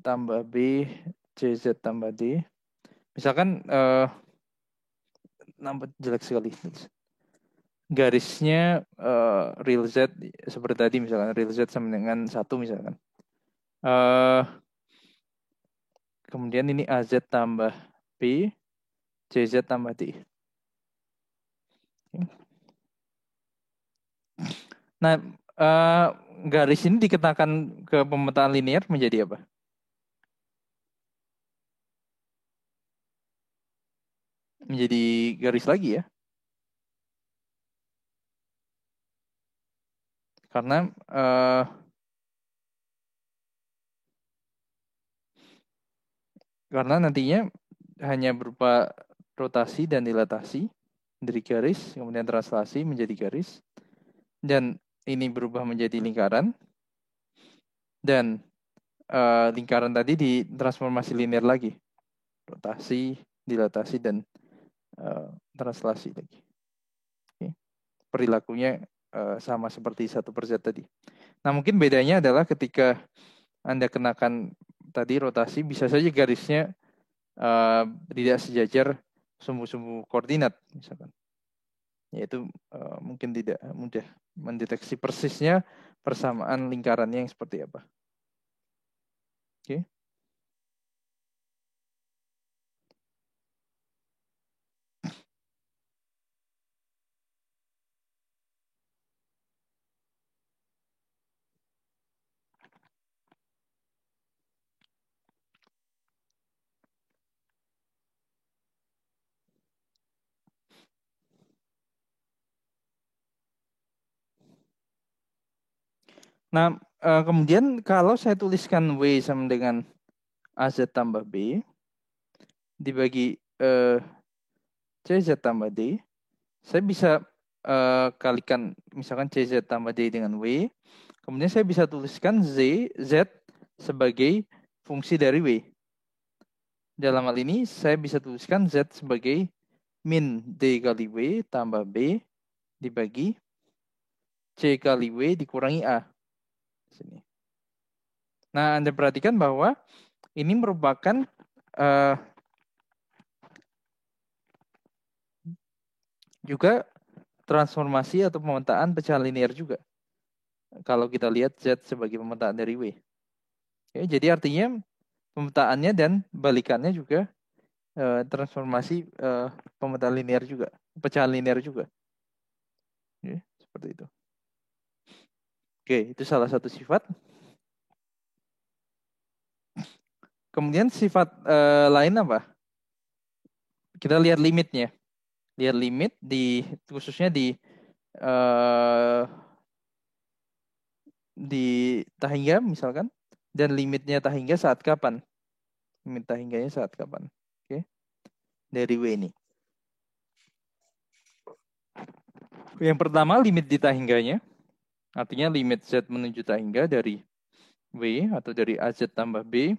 Speaker 1: tambah B, CZ tambah D. Misalkan nampak jelek sekali. Garisnya real Z seperti tadi, misalkan real Z sama dengan 1 misalkan. Kemudian ini AZ tambah B, CZ tambah D. Nah, garis ini dikenakan ke pemetaan linear menjadi apa? Menjadi garis lagi ya. Karena nantinya hanya berupa rotasi dan dilatasi dari garis, kemudian translasi menjadi garis, dan ini berubah menjadi lingkaran, dan lingkaran tadi ditransformasi linear lagi, rotasi, dilatasi, dan translasi lagi. Oke. Perilakunya sama seperti 1/Z tadi. Nah, mungkin bedanya adalah ketika Anda kenakan tadi rotasi, bisa saja garisnya tidak sejajar sumbu-sumbu koordinat, misalkan. Yaitu mungkin tidak mudah mendeteksi persisnya persamaan lingkarannya yang seperti apa. Oke. Nah, kemudian kalau saya tuliskan W sama dengan AZ tambah B dibagi CZ tambah D, saya bisa kalikan misalkan CZ tambah D dengan W, kemudian saya bisa tuliskan Z sebagai fungsi dari W. Dalam hal ini saya bisa tuliskan Z sebagai min D kali W tambah B dibagi C kali W dikurangi A. Sini. Nah, Anda perhatikan bahwa ini merupakan juga transformasi atau pemetaan pecahan linear juga. Kalau kita lihat Z sebagai pemetaan dari W. Oke, jadi artinya pemetaannya dan balikannya juga transformasi pemetaan linear juga, pecahan linear juga. Oke, seperti itu. Oke, itu salah satu sifat. Kemudian sifat lain apa? Kita lihat limitnya. Lihat limit khususnya di Tahingga misalkan, dan limitnya Tahingga saat kapan? Limit Tahingganya saat kapan? Oke. Dari W ini. Yang pertama limit di Tahingganya, artinya limit Z menuju Tahingga dari W atau dari AZ tambah B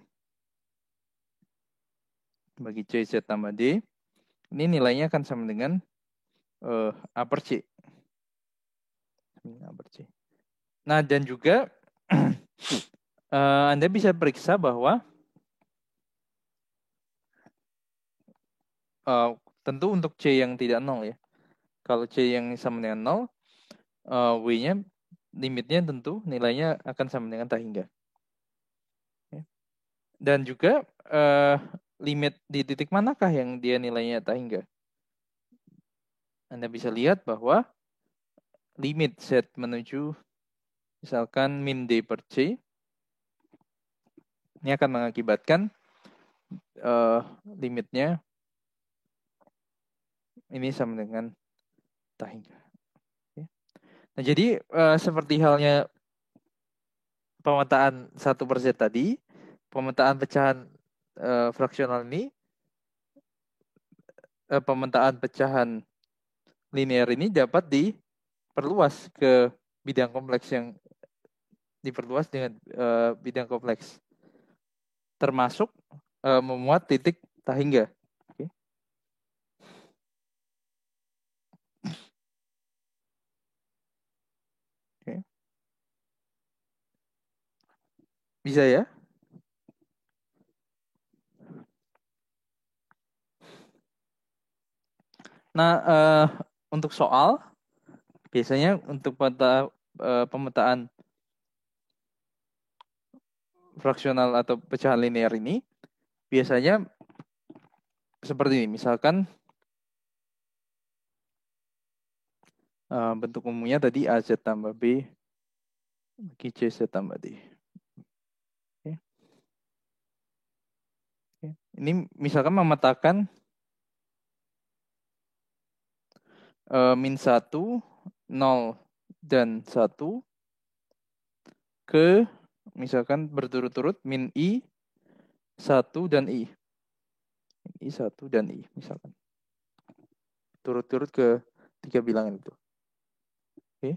Speaker 1: bagi CZ tambah D. Ini nilainya akan sama dengan A per C. Nah, dan juga Anda bisa periksa bahwa tentu untuk C yang tidak 0 ya. Kalau C yang sama dengan 0, W-nya limitnya tentu nilainya akan sama dengan Tahingga. Dan juga limit di titik manakah yang dia nilainya Tahingga? Anda bisa lihat bahwa limit Z menuju misalkan min D per C ini akan mengakibatkan limitnya ini sama dengan Tahingga. Nah, jadi seperti halnya pemetaan 1/Z tadi, pemetaan pecahan fraksional ini, pemetaan pecahan linear ini dapat diperluas ke bidang kompleks yang diperluas dengan bidang kompleks. Termasuk memuat titik tak hingga. Oke. Oke. Bisa ya? Nah, untuk soal, biasanya untuk pemetaan fraksional atau pecahan linear ini, biasanya seperti ini. Misalkan bentuk umumnya tadi AZ tambah B bagi CZ tambah D. Oke. Oke. Ini misalkan memetakan min 1, 0, dan 1 ke misalkan berturut-turut min I, 1, dan I. I, 1, dan I misalkan. Turut-turut ke 3 bilangan itu. Oke.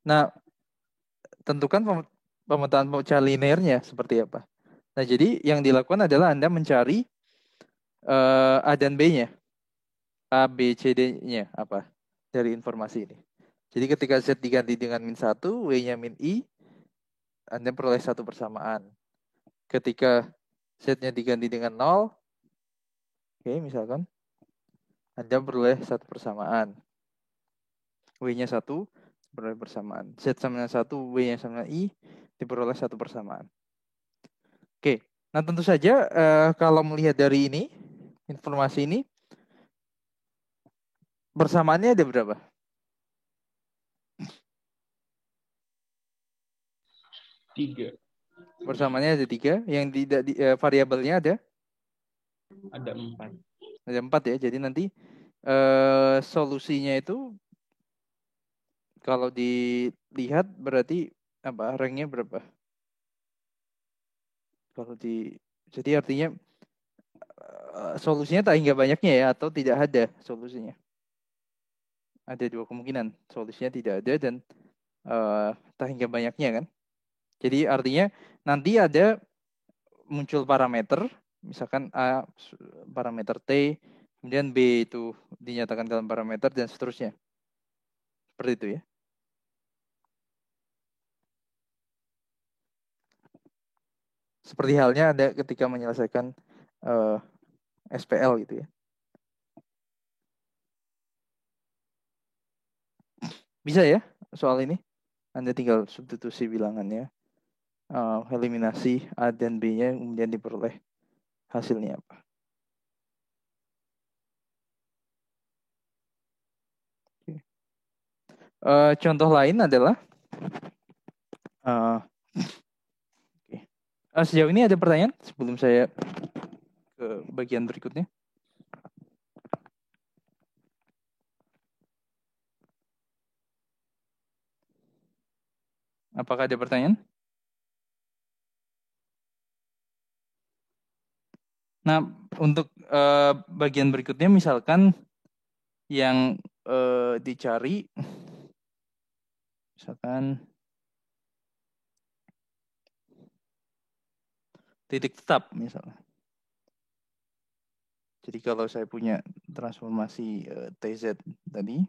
Speaker 1: Nah, tentukan pemetaan pecahan linearnya seperti apa. Nah, jadi yang dilakukan adalah Anda mencari A dan B-nya. A, B, C, D-nya apa dari informasi ini. Jadi ketika Z diganti dengan min 1, W-nya min I, Anda peroleh satu persamaan. Ketika Z-nya diganti dengan 0, oke, misalkan, Anda peroleh satu persamaan. W-nya 1, peroleh persamaan. Z sama dengan 1, W-nya sama dengan I, diperoleh satu persamaan. Oke, nah tentu saja kalau melihat dari ini, informasi ini, persamaannya ada berapa?
Speaker 3: Tiga.
Speaker 1: Persamaannya ada 3, yang tidak variabelnya ada?
Speaker 3: Ada 4.
Speaker 1: Ada 4 ya, jadi nanti solusinya itu kalau dilihat berarti apa ranknya berapa? Kalau jadi artinya solusinya tak hingga banyaknya ya, atau tidak ada solusinya. Ada dua kemungkinan, solusinya tidak ada dan tak hingga banyaknya kan. Jadi artinya nanti ada muncul parameter, misalkan A parameter T, kemudian B itu dinyatakan dalam parameter dan seterusnya. Seperti itu ya. Seperti halnya ada ketika menyelesaikan SPL gitu ya. Bisa ya soal ini. Anda tinggal substitusi bilangannya. Eliminasi A dan B-nya, kemudian diperoleh hasilnya apa. Oke. Contoh lain adalah okay. Sejauh ini ada pertanyaan sebelum saya ke bagian berikutnya. Apakah ada pertanyaan? Nah, untuk bagian berikutnya misalkan yang dicari misalkan titik tetap misalnya. Jadi kalau saya punya transformasi TZ tadi,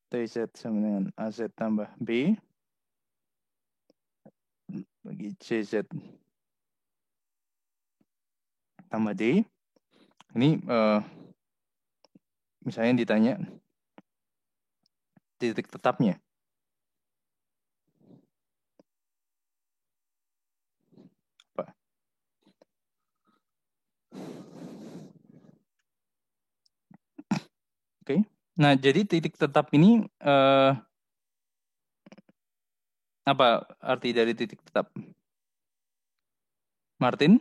Speaker 1: TZ sama dengan AZ tambah B bagi CZ tambah D. Ini misalnya ditanya titik tetapnya. Apa? Oke. Nah, jadi titik tetap ini apa arti dari titik tetap? Martin?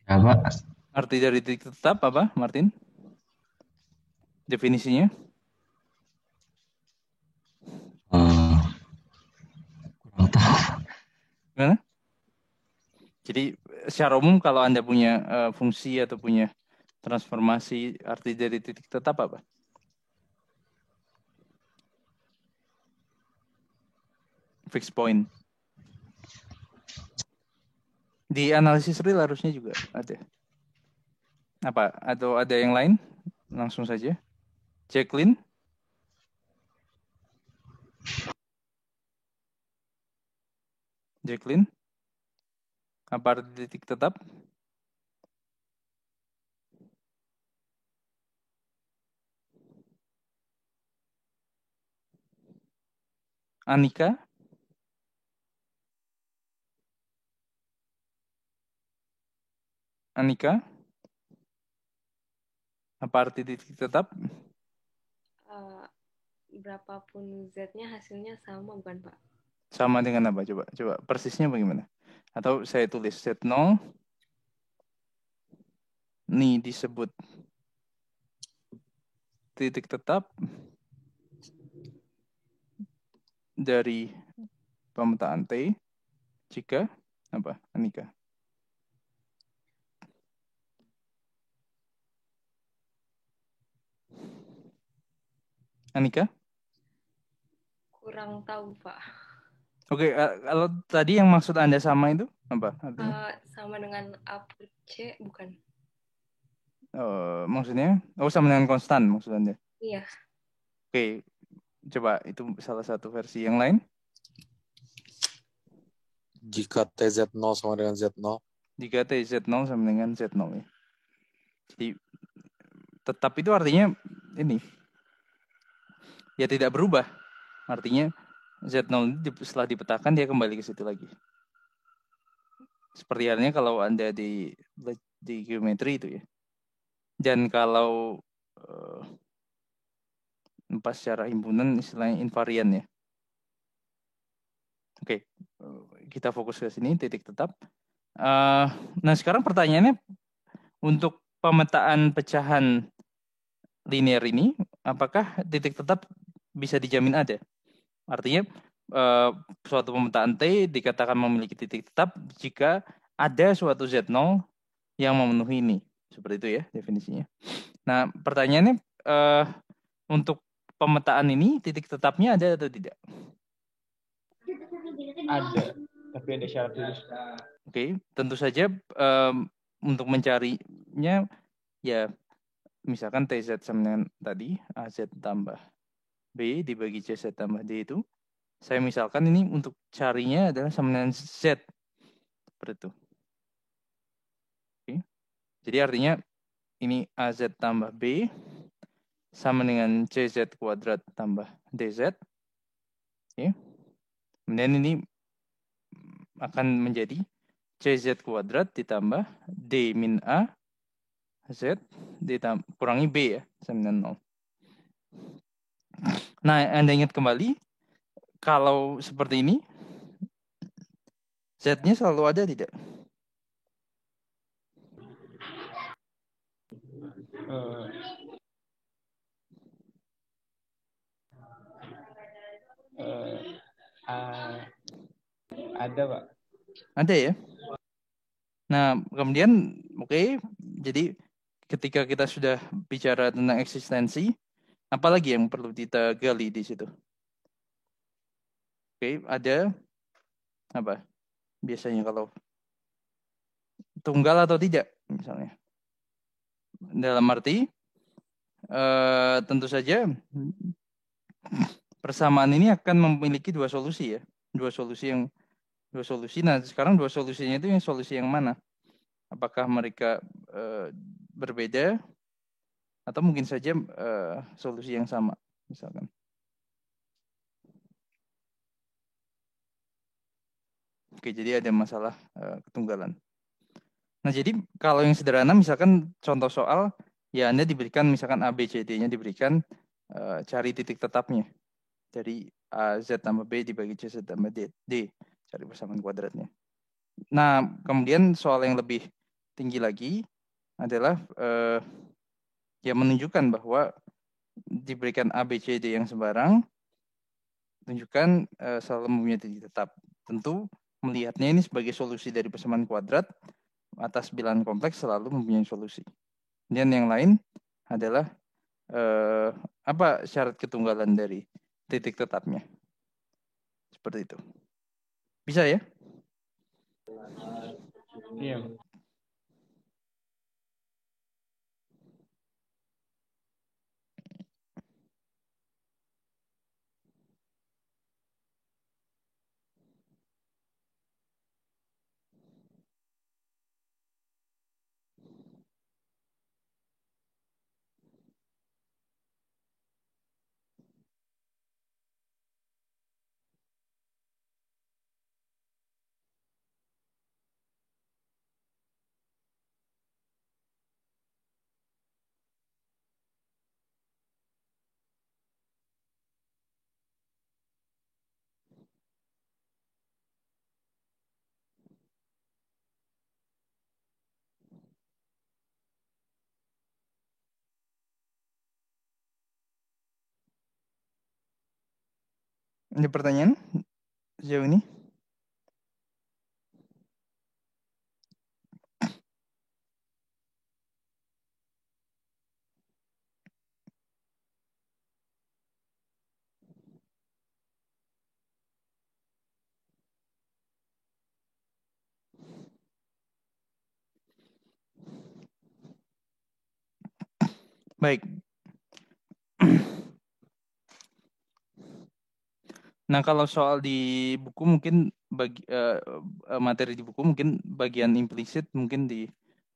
Speaker 2: Apa?
Speaker 1: Arti dari titik tetap apa, Martin? Definisinya?
Speaker 2: Kurang tahu.
Speaker 1: Gimana? Jadi secara umum kalau Anda punya fungsi atau punya transformasi arti dari titik tetap apa? Fixed point. Di analisis real harusnya juga ada. Apa? Atau ada yang lain? Langsung saja. Jacqueline? Jacqueline? Apa arti titik tetap? Anika? Anika? Apa arti titik tetap?
Speaker 4: Berapapun Z-nya hasilnya sama bukan Pak?
Speaker 1: Sama dengan apa? Coba persisnya bagaimana? Atau saya tulis Z0 ini disebut titik tetap dari pemetaan T jika apa? Anika. Anika?
Speaker 4: Kurang tahu Pak.
Speaker 1: Oke, kalau tadi yang maksud Anda sama itu apa artinya?
Speaker 4: Sama dengan A per C bukan?
Speaker 1: Maksudnya? Sama dengan konstan maksud Anda?
Speaker 4: Iya.
Speaker 1: Oke, coba itu salah satu versi yang lain.
Speaker 5: Jika TZ0 sama dengan Z0.
Speaker 1: Jika TZ0 sama dengan Z0 ya. Jadi tetap itu artinya ini. Ya tidak berubah. Artinya Z0 setelah dipetakan dia kembali ke situ lagi. Seperti halnya kalau Anda di geometri itu ya. Dan kalau pas secara himpunan istilahnya invarian ya. Oke, kita fokus ke sini titik tetap. Nah sekarang pertanyaannya untuk pemetaan pecahan linear ini, apakah titik tetap bisa dijamin ada? Artinya suatu pemetaan T dikatakan memiliki titik tetap jika ada suatu Z0 yang memenuhi ini. Seperti itu ya definisinya. Nah pertanyaannya untuk pemetaan ini titik tetapnya ada atau tidak?
Speaker 3: Ada, tapi ada syarat khusus.
Speaker 1: Oke, tentu saja untuk mencarinya ya misalkan TZ sama dengan tadi AZ tambah B dibagi CZ tambah D itu. Saya misalkan ini untuk carinya adalah sama dengan Z. Seperti itu. Oke. Jadi artinya ini AZ tambah B sama dengan CZ kuadrat tambah DZ. Oke. Kemudian ini akan menjadi CZ kuadrat ditambah D min A Z ditambah kurangi B ya sama dengan 0. Nah, Anda ingat kembali kalau seperti ini Z-nya selalu ada tidak?
Speaker 3: Ada Pak.
Speaker 1: Ada ya. Nah, kemudian oke, jadi ketika kita sudah bicara tentang eksistensi, apalagi yang perlu kita gali di situ? Oke, ada apa? Biasanya kalau tunggal atau tidak misalnya. Dalam arti tentu saja persamaan ini akan memiliki dua solusi ya. Dua solusi. Nah, sekarang dua solusinya itu yang solusi yang mana? Apakah mereka berbeda atau mungkin saja solusi yang sama misalkan. Oke, jadi ada masalah ketunggalan. Nah, jadi kalau yang sederhana misalkan contoh soal ya Anda diberikan misalkan A, B, C, D-nya diberikan cari titik tetapnya. Dari A, Z tambah B dibagi C, Z tambah D. Cari persamaan kuadratnya. Nah, kemudian soal yang lebih tinggi lagi adalah ya menunjukkan bahwa diberikan A, B, C, D yang sembarang, tunjukkan selalu mempunyai titik tetap. Tentu melihatnya ini sebagai solusi dari persamaan kuadrat atas bilangan kompleks selalu mempunyai solusi. Dan yang lain adalah apa syarat ketunggalan dari titik tetapnya. Seperti itu. Bisa ya?
Speaker 3: Iya.
Speaker 1: Ada pertanyaan sejauh ini? Baik. Nah, kalau soal di buku mungkin materi di buku mungkin bagian implisit mungkin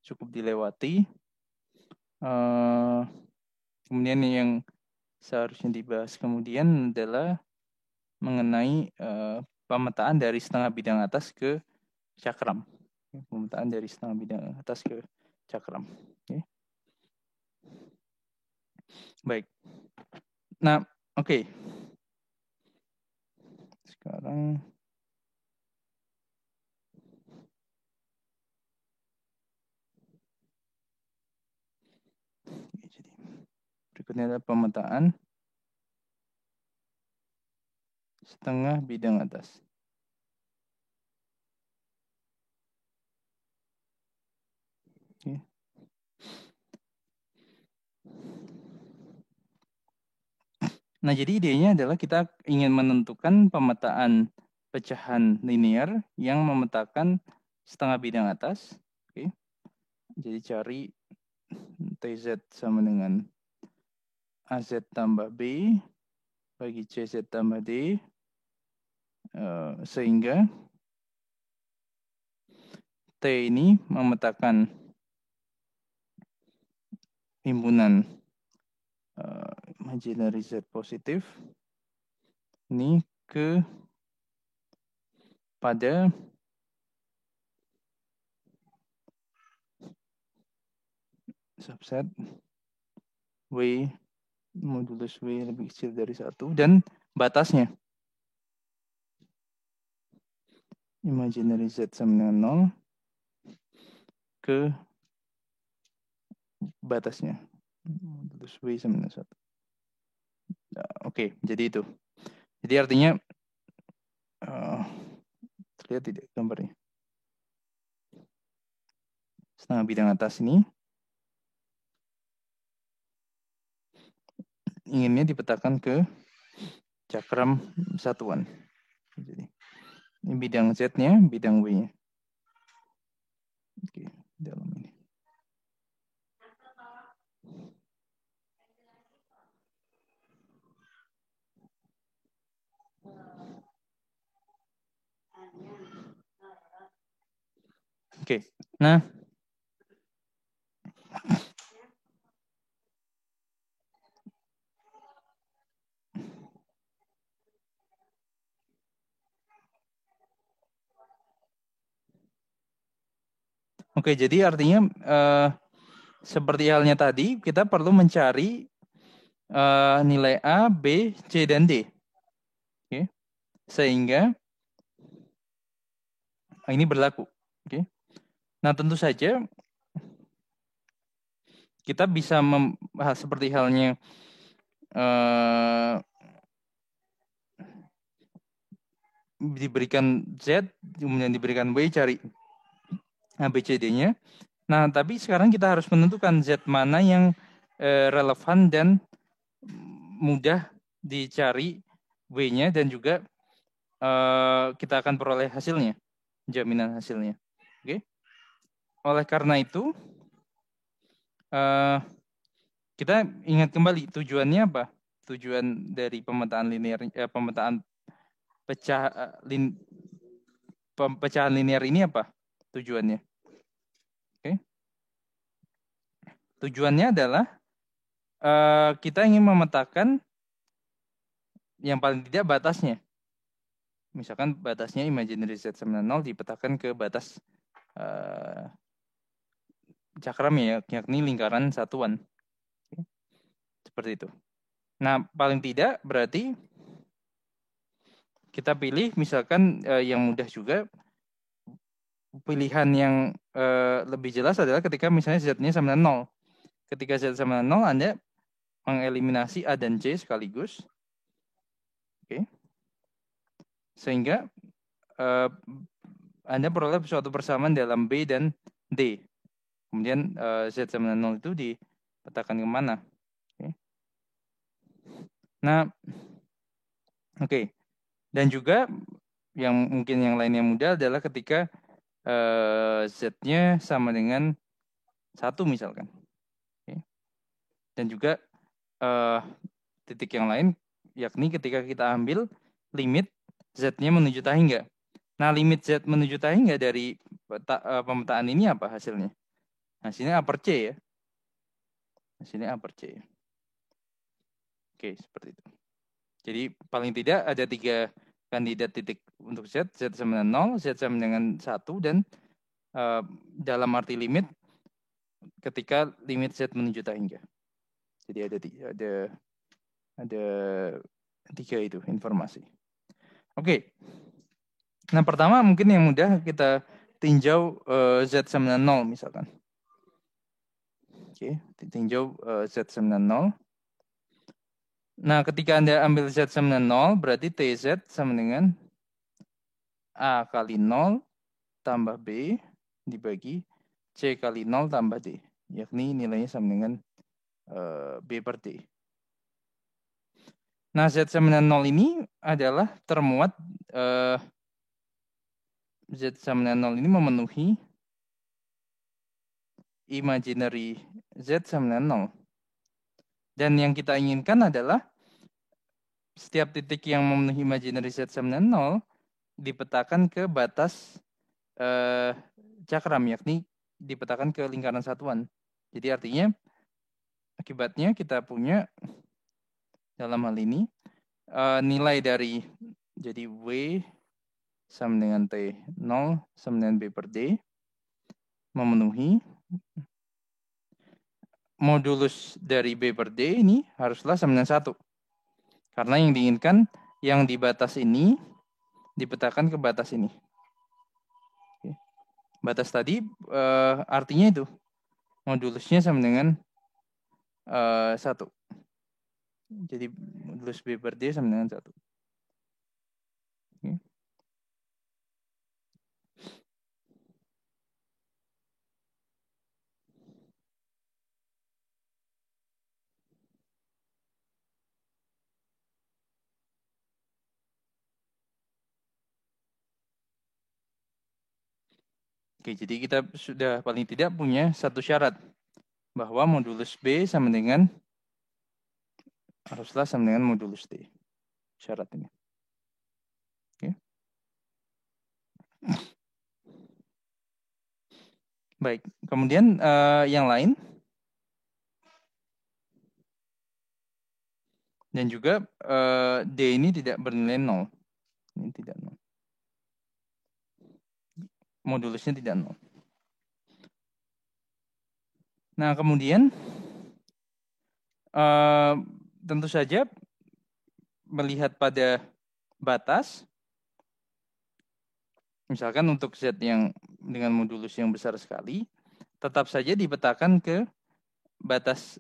Speaker 1: cukup dilewati. Kemudian yang seharusnya dibahas kemudian adalah mengenai pemetaan dari setengah bidang atas ke cakram. Pemetaan dari setengah bidang atas ke cakram. Okay. Baik. Nah, oke. Sekarang jadi berikutnya adalah pemetaan setengah bidang atas. Okay. Nah, jadi idenya adalah kita ingin menentukan pemetaan pecahan linear yang memetakan setengah bidang atas. Oke. Jadi cari TZ sama dengan AZ tambah B bagi CZ tambah D. Sehingga T ini memetakan himpunan imaginary Z positif ini pada subset W modulus W lebih kecil dari 1 dan batasnya imaginary Z sama dengan 0 ke batasnya modulus W sama dengan 1. Oke, jadi itu. Jadi artinya terlihat tidak gambarnya. Setengah bidang atas ini inginnya dipetakan ke cakram satuan. Jadi ini bidang Z-nya, bidang W-nya. Oke, dalam ini. Oke, nah oke, jadi artinya seperti halnya tadi, kita perlu mencari nilai A, B, C, dan D. Oke. Sehingga ini berlaku. Oke. Nah, tentu saja kita bisa seperti halnya diberikan Z, kemudian diberikan W, cari ABCD-nya. Nah, tapi sekarang kita harus menentukan Z mana yang relevan dan mudah dicari W-nya dan juga kita akan peroleh hasilnya, jaminan hasilnya. Oke. Oleh karena itu, kita ingat kembali tujuannya apa? Tujuan dari pemetaan linear, pemetaan pecahan linear ini apa? Tujuannya? Oke. Tujuannya adalah kita ingin memetakan yang paling tidak batasnya. Misalkan batasnya imaginary Z sama 0 dipetakan ke batas cakram ya, yakni lingkaran satuan. Oke. Seperti itu. Nah, paling tidak berarti kita pilih misalkan yang mudah juga. Pilihan yang lebih jelas adalah ketika misalnya Z-nya sama 0. Ketika Z sama 0, Anda mengeliminasi A dan C sekaligus. Oke. Sehingga Anda peroleh suatu persamaan dalam B dan D. Kemudian Z sama 0 itu dipetakan kemana. Oke. Nah, oke. Dan juga yang mungkin yang lain yang mudah adalah ketika Z-nya sama dengan 1 misalkan. Oke. Dan juga titik yang lain, yakni ketika kita ambil limit Z-nya menuju tahingga. Nah, limit Z menuju tahingga dari pemetaan ini apa hasilnya? Hasilnya upper C ya. Hasilnya upper C. Oke, seperti itu. Jadi paling tidak ada 3 kandidat titik untuk Z. Z sama dengan 0, Z sama dengan 1, dan dalam arti limit ketika limit Z menuju tahingga. Jadi ada 3 itu informasi. Oke. Nah, pertama mungkin yang mudah kita tinjau Z sama dengan 0 misalkan. Oke, tinjau Z sama dengan 0. Nah, ketika Anda ambil Z sama dengan 0, berarti TZ sama dengan A kali 0 tambah B dibagi C kali 0 tambah D. Yakni nilainya sama dengan B per D. Nah, Z sama dengan 0 ini adalah termuat Z sama dengan 0 ini memenuhi imaginary Z sama dengan 0. Dan yang kita inginkan adalah setiap titik yang memenuhi imaginary Z sama dengan 0 dipetakan ke batas cakram, yakni dipetakan ke lingkaran satuan. Jadi artinya akibatnya kita punya dalam hal ini nilai dari jadi W sama dengan T0 sama dengan B per D memenuhi modulus dari B per D ini haruslah sama dengan 1. Karena yang diinginkan yang di batas ini dipetakan ke batas ini. Oke. Batas tadi artinya itu modulusnya sama dengan 1. Jadi modulus B per D sama dengan 1. Oke. Oke, jadi kita sudah paling tidak punya satu syarat bahwa modulus B sama dengan haruslah sama dengan modulus D. Syarat ini. Oke. Baik, kemudian yang lain dan juga D ini tidak bernilai 0. Ini tidak 0. Modulusnya tidak 0. Nah, kemudian tentu saja melihat pada batas, misalkan untuk Z yang dengan modulus yang besar sekali, tetap saja dipetakan ke batas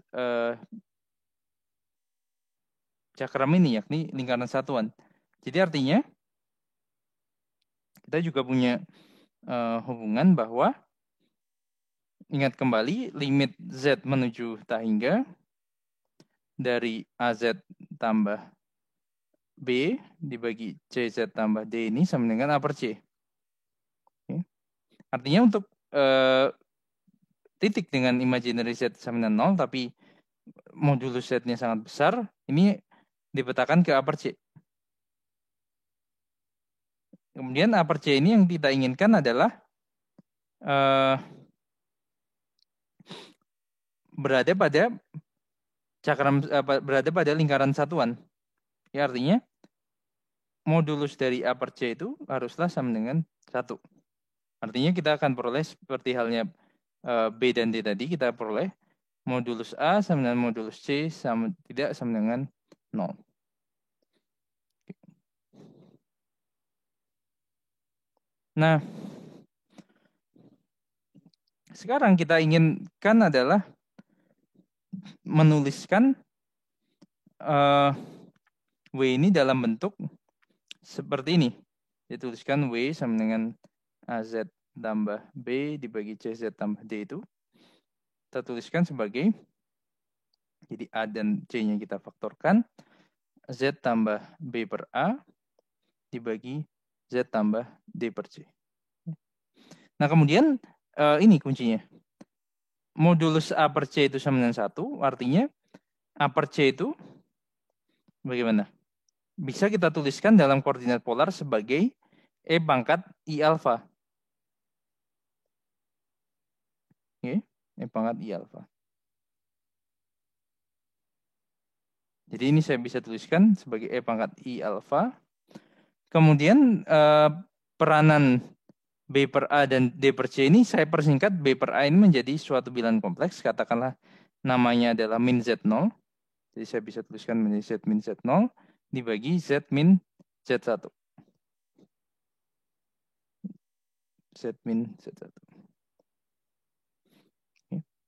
Speaker 1: cakram ini, yakni lingkaran satuan. Jadi artinya kita juga punya hubungan bahwa ingat kembali limit Z menuju tak hingga dari AZ tambah B dibagi CZ tambah D ini sama dengan A per C. Oke. Artinya untuk titik dengan imaginary Z sama dengan 0, tapi modulus Z-nya sangat besar, ini dipetakan ke A per C. Kemudian A per C ini yang kita inginkan adalah berada pada lingkaran satuan. Ya, artinya modulus dari A per C itu haruslah sama dengan 1. Artinya kita akan peroleh seperti halnya B dan D tadi, kita peroleh modulus A sama dengan modulus C tidak sama dengan 0. Nah, sekarang kita inginkan adalah menuliskan W ini dalam bentuk seperti ini. Dituliskan W sama dengan AZ tambah B dibagi CZ tambah D itu. Kita tuliskan sebagai, jadi A dan C-nya kita faktorkan. Z tambah B per A dibagi Z tambah D per C. Nah, kemudian ini kuncinya. Modulus A per C itu sama dengan 1, artinya A per C itu bagaimana? Bisa kita tuliskan dalam koordinat polar sebagai E pangkat I alfa. Oke, E pangkat I alfa. Jadi ini saya bisa tuliskan sebagai E pangkat I alfa. Kemudian peranan B per A dan D per C ini saya persingkat B per A ini menjadi suatu bilangan kompleks. Katakanlah namanya adalah min Z0. Jadi saya bisa tuliskan menjadi Z min Z0 dibagi Z min Z1. Z min Z1.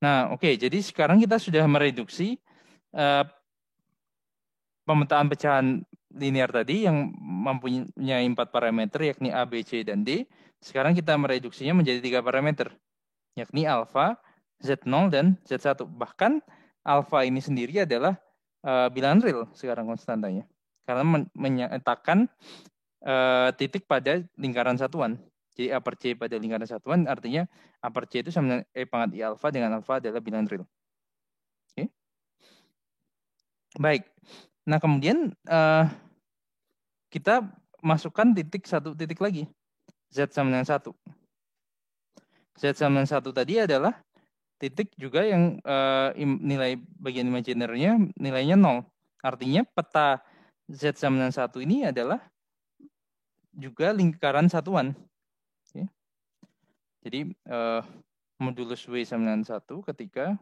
Speaker 1: Nah, oke. Jadi sekarang kita sudah mereduksi pemetaan pecahan linear tadi yang mempunyai 4 parameter, yakni A, B, C, dan D. Sekarang kita mereduksinya menjadi 3 parameter, yakni alfa, Z0, dan Z1. Bahkan alfa ini sendiri adalah bilangan real sekarang konstantanya. Karena menyatakan titik pada lingkaran satuan. Jadi A per C pada lingkaran satuan, artinya A per C itu sama dengan E pangkat I alfa, dengan alfa adalah bilangan real. Oke. Baik. Nah, kemudian kita masukkan satu titik lagi. Z sama dengan 1. Z sama dengan 1 tadi adalah titik juga yang nilai bagian imaginernya nilainya 0. Artinya peta Z sama dengan 1 ini adalah juga lingkaran satuan. Oke. Jadi modulus W sama dengan 1 ketika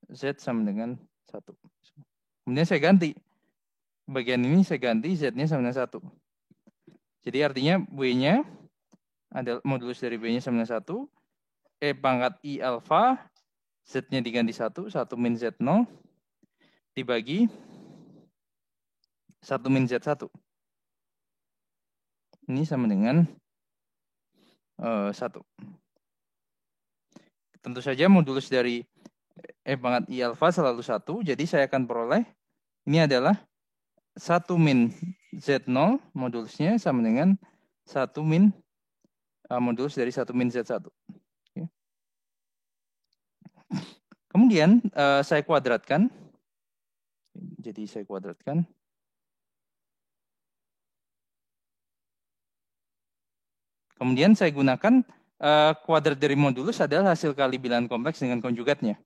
Speaker 1: Z sama dengan 1. Kemudian saya ganti. Bagian ini saya ganti Z-nya sama dengan 1. Jadi artinya W-nya adalah modulus dari W-nya sama dengan 1. E pangkat I alfa, Z-nya diganti 1 min Z0 dibagi 1 min Z1. Ini sama dengan 1. Tentu saja modulus dari E pangkat I alfa selalu 1. Jadi saya akan peroleh ini adalah 1 min Z0 modulusnya sama dengan 1 min modulus dari 1 min Z1. Oke. Kemudian saya kuadratkan. Jadi saya kuadratkan. Kemudian saya gunakan kuadrat dari modulus adalah hasil kali bilangan kompleks dengan konjugatnya.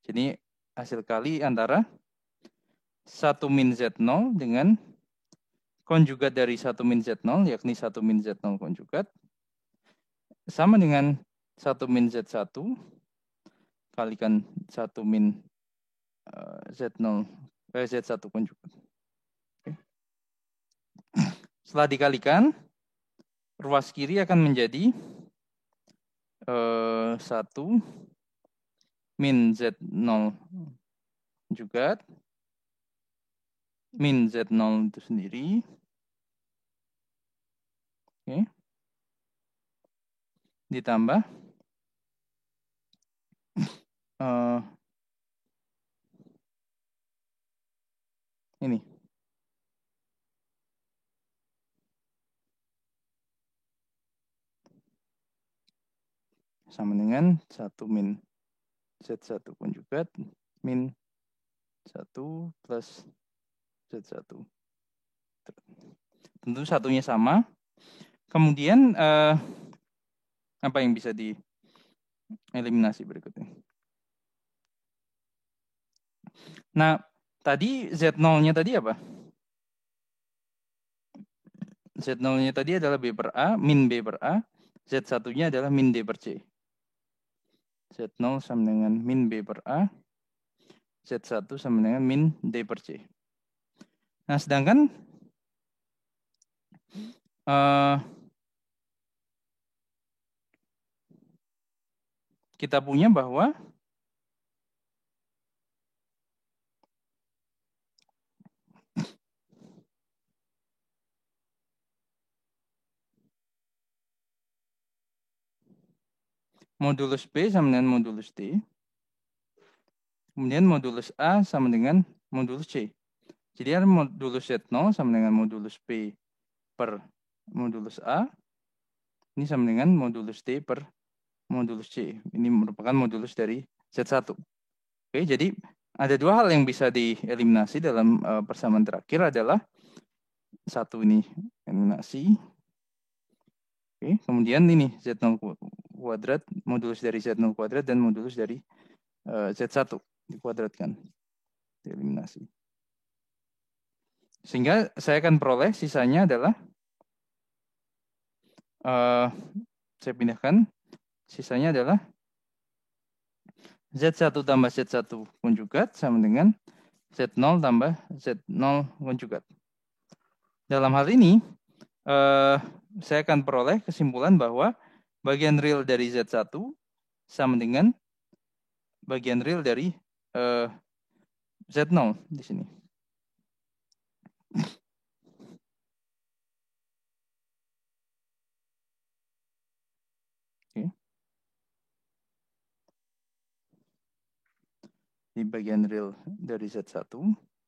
Speaker 1: Jadi hasil kali antara 1 min Z0 dengan konjugat dari 1 min Z0, yakni 1 min Z0 konjugat, sama dengan 1 min Z1 kalikan 1 min Z1 konjugat. Oke. Setelah dikalikan, ruas kiri akan menjadi 1 min Z0 konjugat min Z0 itu sendiri. Oke. Ditambah sama dengan 1 min Z1 konjugat min 1 plus Z1. Tentu satunya sama. Kemudian apa yang bisa dieliminasi berikutnya? Nah, tadi Z0-nya tadi apa? Z0-nya tadi adalah B per A, min B per A. Z1-nya adalah min D per C. Z0 sama dengan min B per A. Z1 sama dengan min D per C. Nah, sedangkan kita punya bahwa modulus B sama dengan modulus D. Kemudian modulus A sama dengan modulus C. Jadi ada modulus Z0 sama dengan modulus B per modulus A. Ini sama dengan modulus D per modulus C. Ini merupakan modulus dari Z1. Oke, jadi ada dua hal yang bisa dieliminasi dalam persamaan terakhir adalah satu ini eliminasi. Oke, kemudian ini Z0 kuadrat, modulus dari Z0 kuadrat dan modulus dari Z1 dikuadratkan, dieliminasi. Sehingga saya akan peroleh sisanya adalah saya pindahkan, sisanya adalah Z1 tambah Z1 konjugat sama dengan Z0 tambah Z0 konjugat. Dalam hal ini, saya akan peroleh kesimpulan bahwa bagian real dari Z1 sama dengan bagian real dari Z0 di sini. Oke. Di bagian real dari Z1.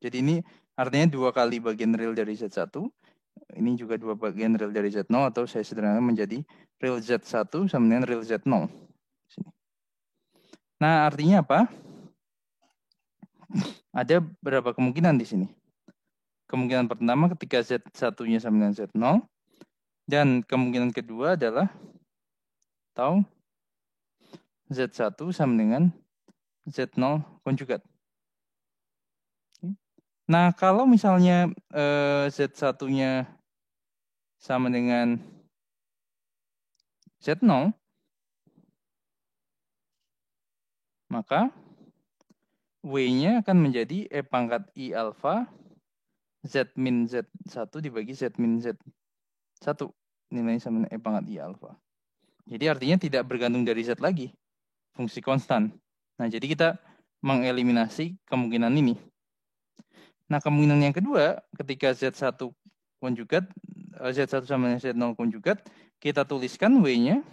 Speaker 1: Jadi ini artinya 2 kali bagian real dari Z1. Ini juga 2 bagian real dari Z0 atau saya sederhanakan menjadi real Z1 sama dengan real Z0. Nah, artinya apa? Ada berapa kemungkinan di sini? Kemungkinan pertama ketika Z1-nya sama dengan Z0. Dan kemungkinan kedua adalah atau Z1 sama dengan Z0 konjugat. Nah, kalau misalnya Z1-nya sama dengan Z0, maka W-nya akan menjadi E pangkat I alfa Z min Z1 dibagi Z min Z1. Nilainya sama dengan E pangkat I alfa. Jadi artinya tidak bergantung dari Z lagi. Fungsi konstan. Nah, jadi kita mengeliminasi kemungkinan ini. Nah, kemungkinan yang kedua, ketika Z1 konjugat, Z1 sama dengan Z0 konjugat, kita tuliskan W-nya.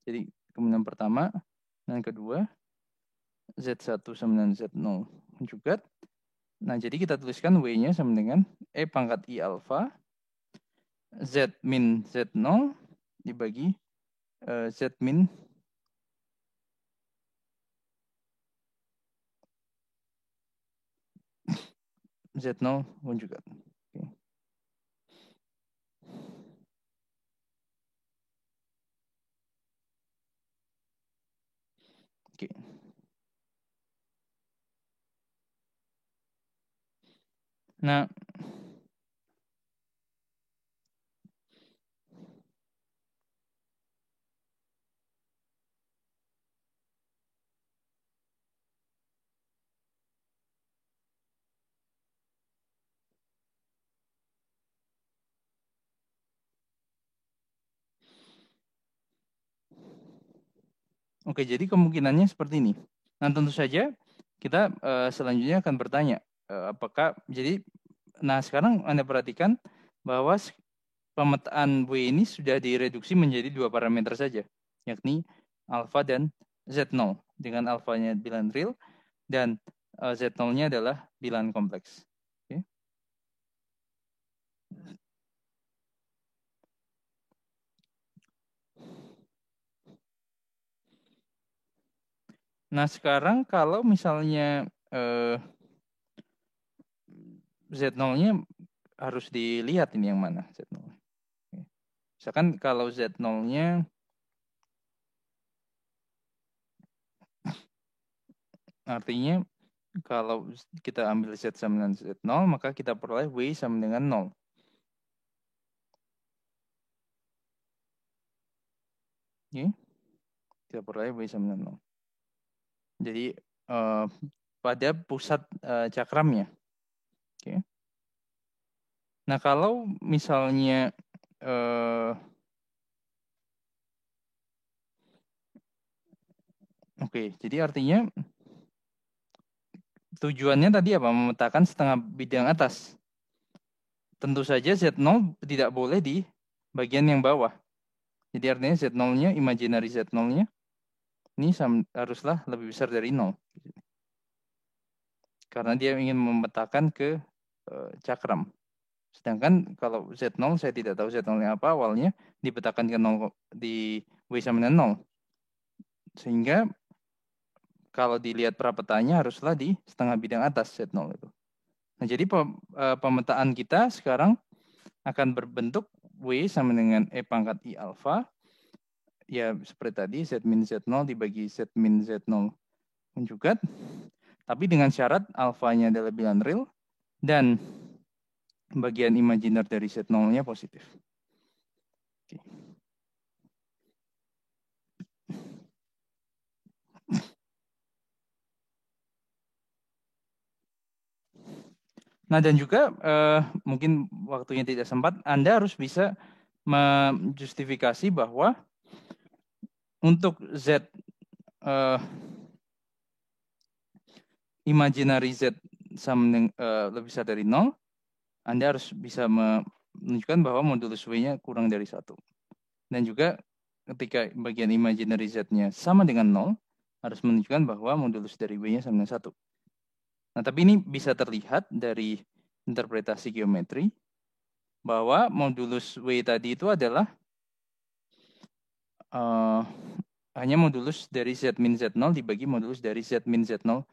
Speaker 1: Jadi kemungkinan pertama dan kedua, Z1 sama dengan Z0 konjugat. Nah, jadi kita tuliskan W-nya sama dengan E pangkat I alfa Z min Z0 dibagi Z min Z0 konjugat. Oke. Nah, oke, jadi kemungkinannya seperti ini. Nah, tentu saja kita selanjutnya akan bertanya, apakah, jadi, nah sekarang Anda perhatikan bahwa pemetaan W ini sudah direduksi menjadi 2 parameter saja, yakni alfa dan Z0. Dengan alfanya bilangan real dan Z0-nya adalah bilangan kompleks. Oke. Nah, sekarang kalau misalnya Z0-nya harus dilihat ini yang mana Z0. Misalkan kalau Z0-nya artinya kalau kita ambil Z sama dengan Z0, maka kita peroleh W sama dengan 0. Oke. Kita peroleh W sama dengan 0. Jadi pada pusat cakramnya. Oke. Nah, kalau misalnya oke, jadi artinya tujuannya tadi apa? Memetakan setengah bidang atas. Tentu saja Z0 tidak boleh di bagian yang bawah. Jadi artinya Z0-nya, imaginary Z0-nya, ini haruslah lebih besar dari 0. Karena dia ingin memetakan ke cakram. Sedangkan kalau Z0, saya tidak tahu Z0-nya apa awalnya, dipetakan ke 0, di W sama dengan 0. Sehingga kalau dilihat prapetanya haruslah di setengah bidang atas Z0 itu. Nah, jadi pemetaan kita sekarang akan berbentuk W sama dengan E pangkat I alfa. Ya, seperti tadi, Z min Z0 dibagi Z min Z0 konjugat. Tapi dengan syarat alfanya adalah bilangan real dan bagian imajiner dari Z0-nya positif. Oke. Nah, dan juga mungkin waktunya tidak sempat, Anda harus bisa menjustifikasi bahwa untuk Z imaginary Z sama lebih besar dari 0, Anda harus bisa menunjukkan bahwa modulus W-nya kurang dari 1. Dan juga ketika bagian imaginary Z-nya sama dengan 0, harus menunjukkan bahwa modulus dari W-nya sama dengan 1. Nah, tapi ini bisa terlihat dari interpretasi geometri bahwa modulus W tadi itu adalah hanya modulus dari Z min Z0 dibagi modulus dari Z min Z0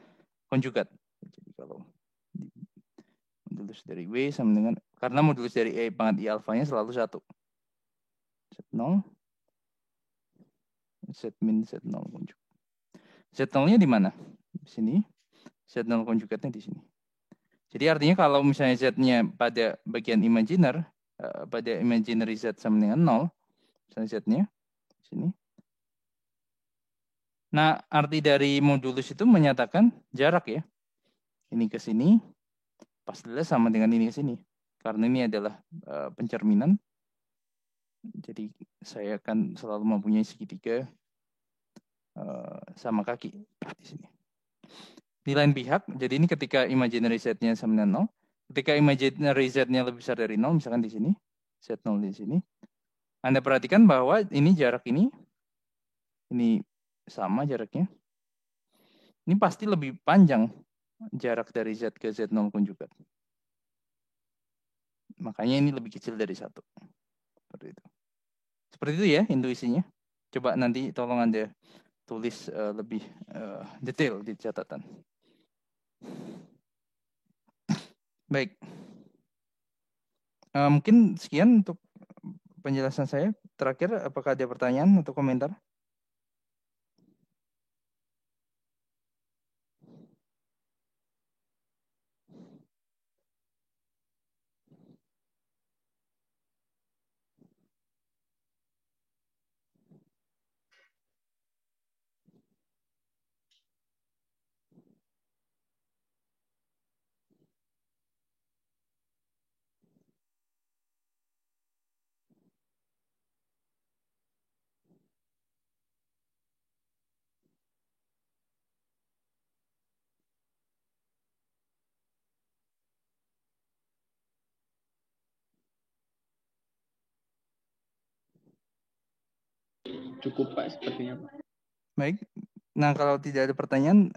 Speaker 1: konjugat. Jadi kalau modulus dari W sama dengan, karena modulus dari E pangkat I alfanya selalu 1. Z0, Z min Z0 konjugat. Z0-nya di mana? Di sini. Z0 konjugatnya di sini. Jadi artinya kalau misalnya Z-nya pada bagian imaginer, pada imaginary Z sama dengan 0, misalnya Z-nya di sini. Nah, arti dari modulus itu menyatakan jarak ya. Ini ke sini, pastilah sama dengan ini ke sini. Karena ini adalah pencerminan. Jadi saya akan selalu mempunyai segitiga sama kaki di sini. Di lain pihak, jadi ini ketika imaginary Z-nya sama dengan 0. Ketika imaginary Z-nya lebih besar dari 0, misalkan di sini, Z0 di sini. Anda perhatikan bahwa ini jarak ini sama jaraknya. Ini pasti lebih panjang jarak dari Z ke Z0 konjugat. Makanya ini lebih kecil dari 1. Seperti itu. Seperti itu ya intuisinya. Coba nanti tolong Anda tulis lebih detail di catatan. Baik. Mungkin sekian untuk penjelasan saya. Terakhir, apakah ada pertanyaan atau komentar?
Speaker 3: Cukup Pak sepertinya Pak.
Speaker 1: Baik. Nah, kalau tidak ada pertanyaan,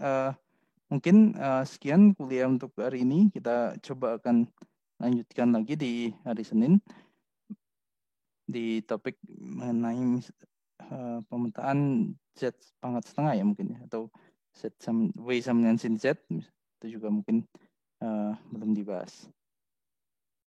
Speaker 1: mungkin sekian kuliah untuk hari ini. Kita coba akan lanjutkan lagi di hari Senin di topik mengenai pemetaan Z pangkat setengah ya mungkin ya, atau Z sama W sama dengan sin Z itu juga mungkin belum dibahas.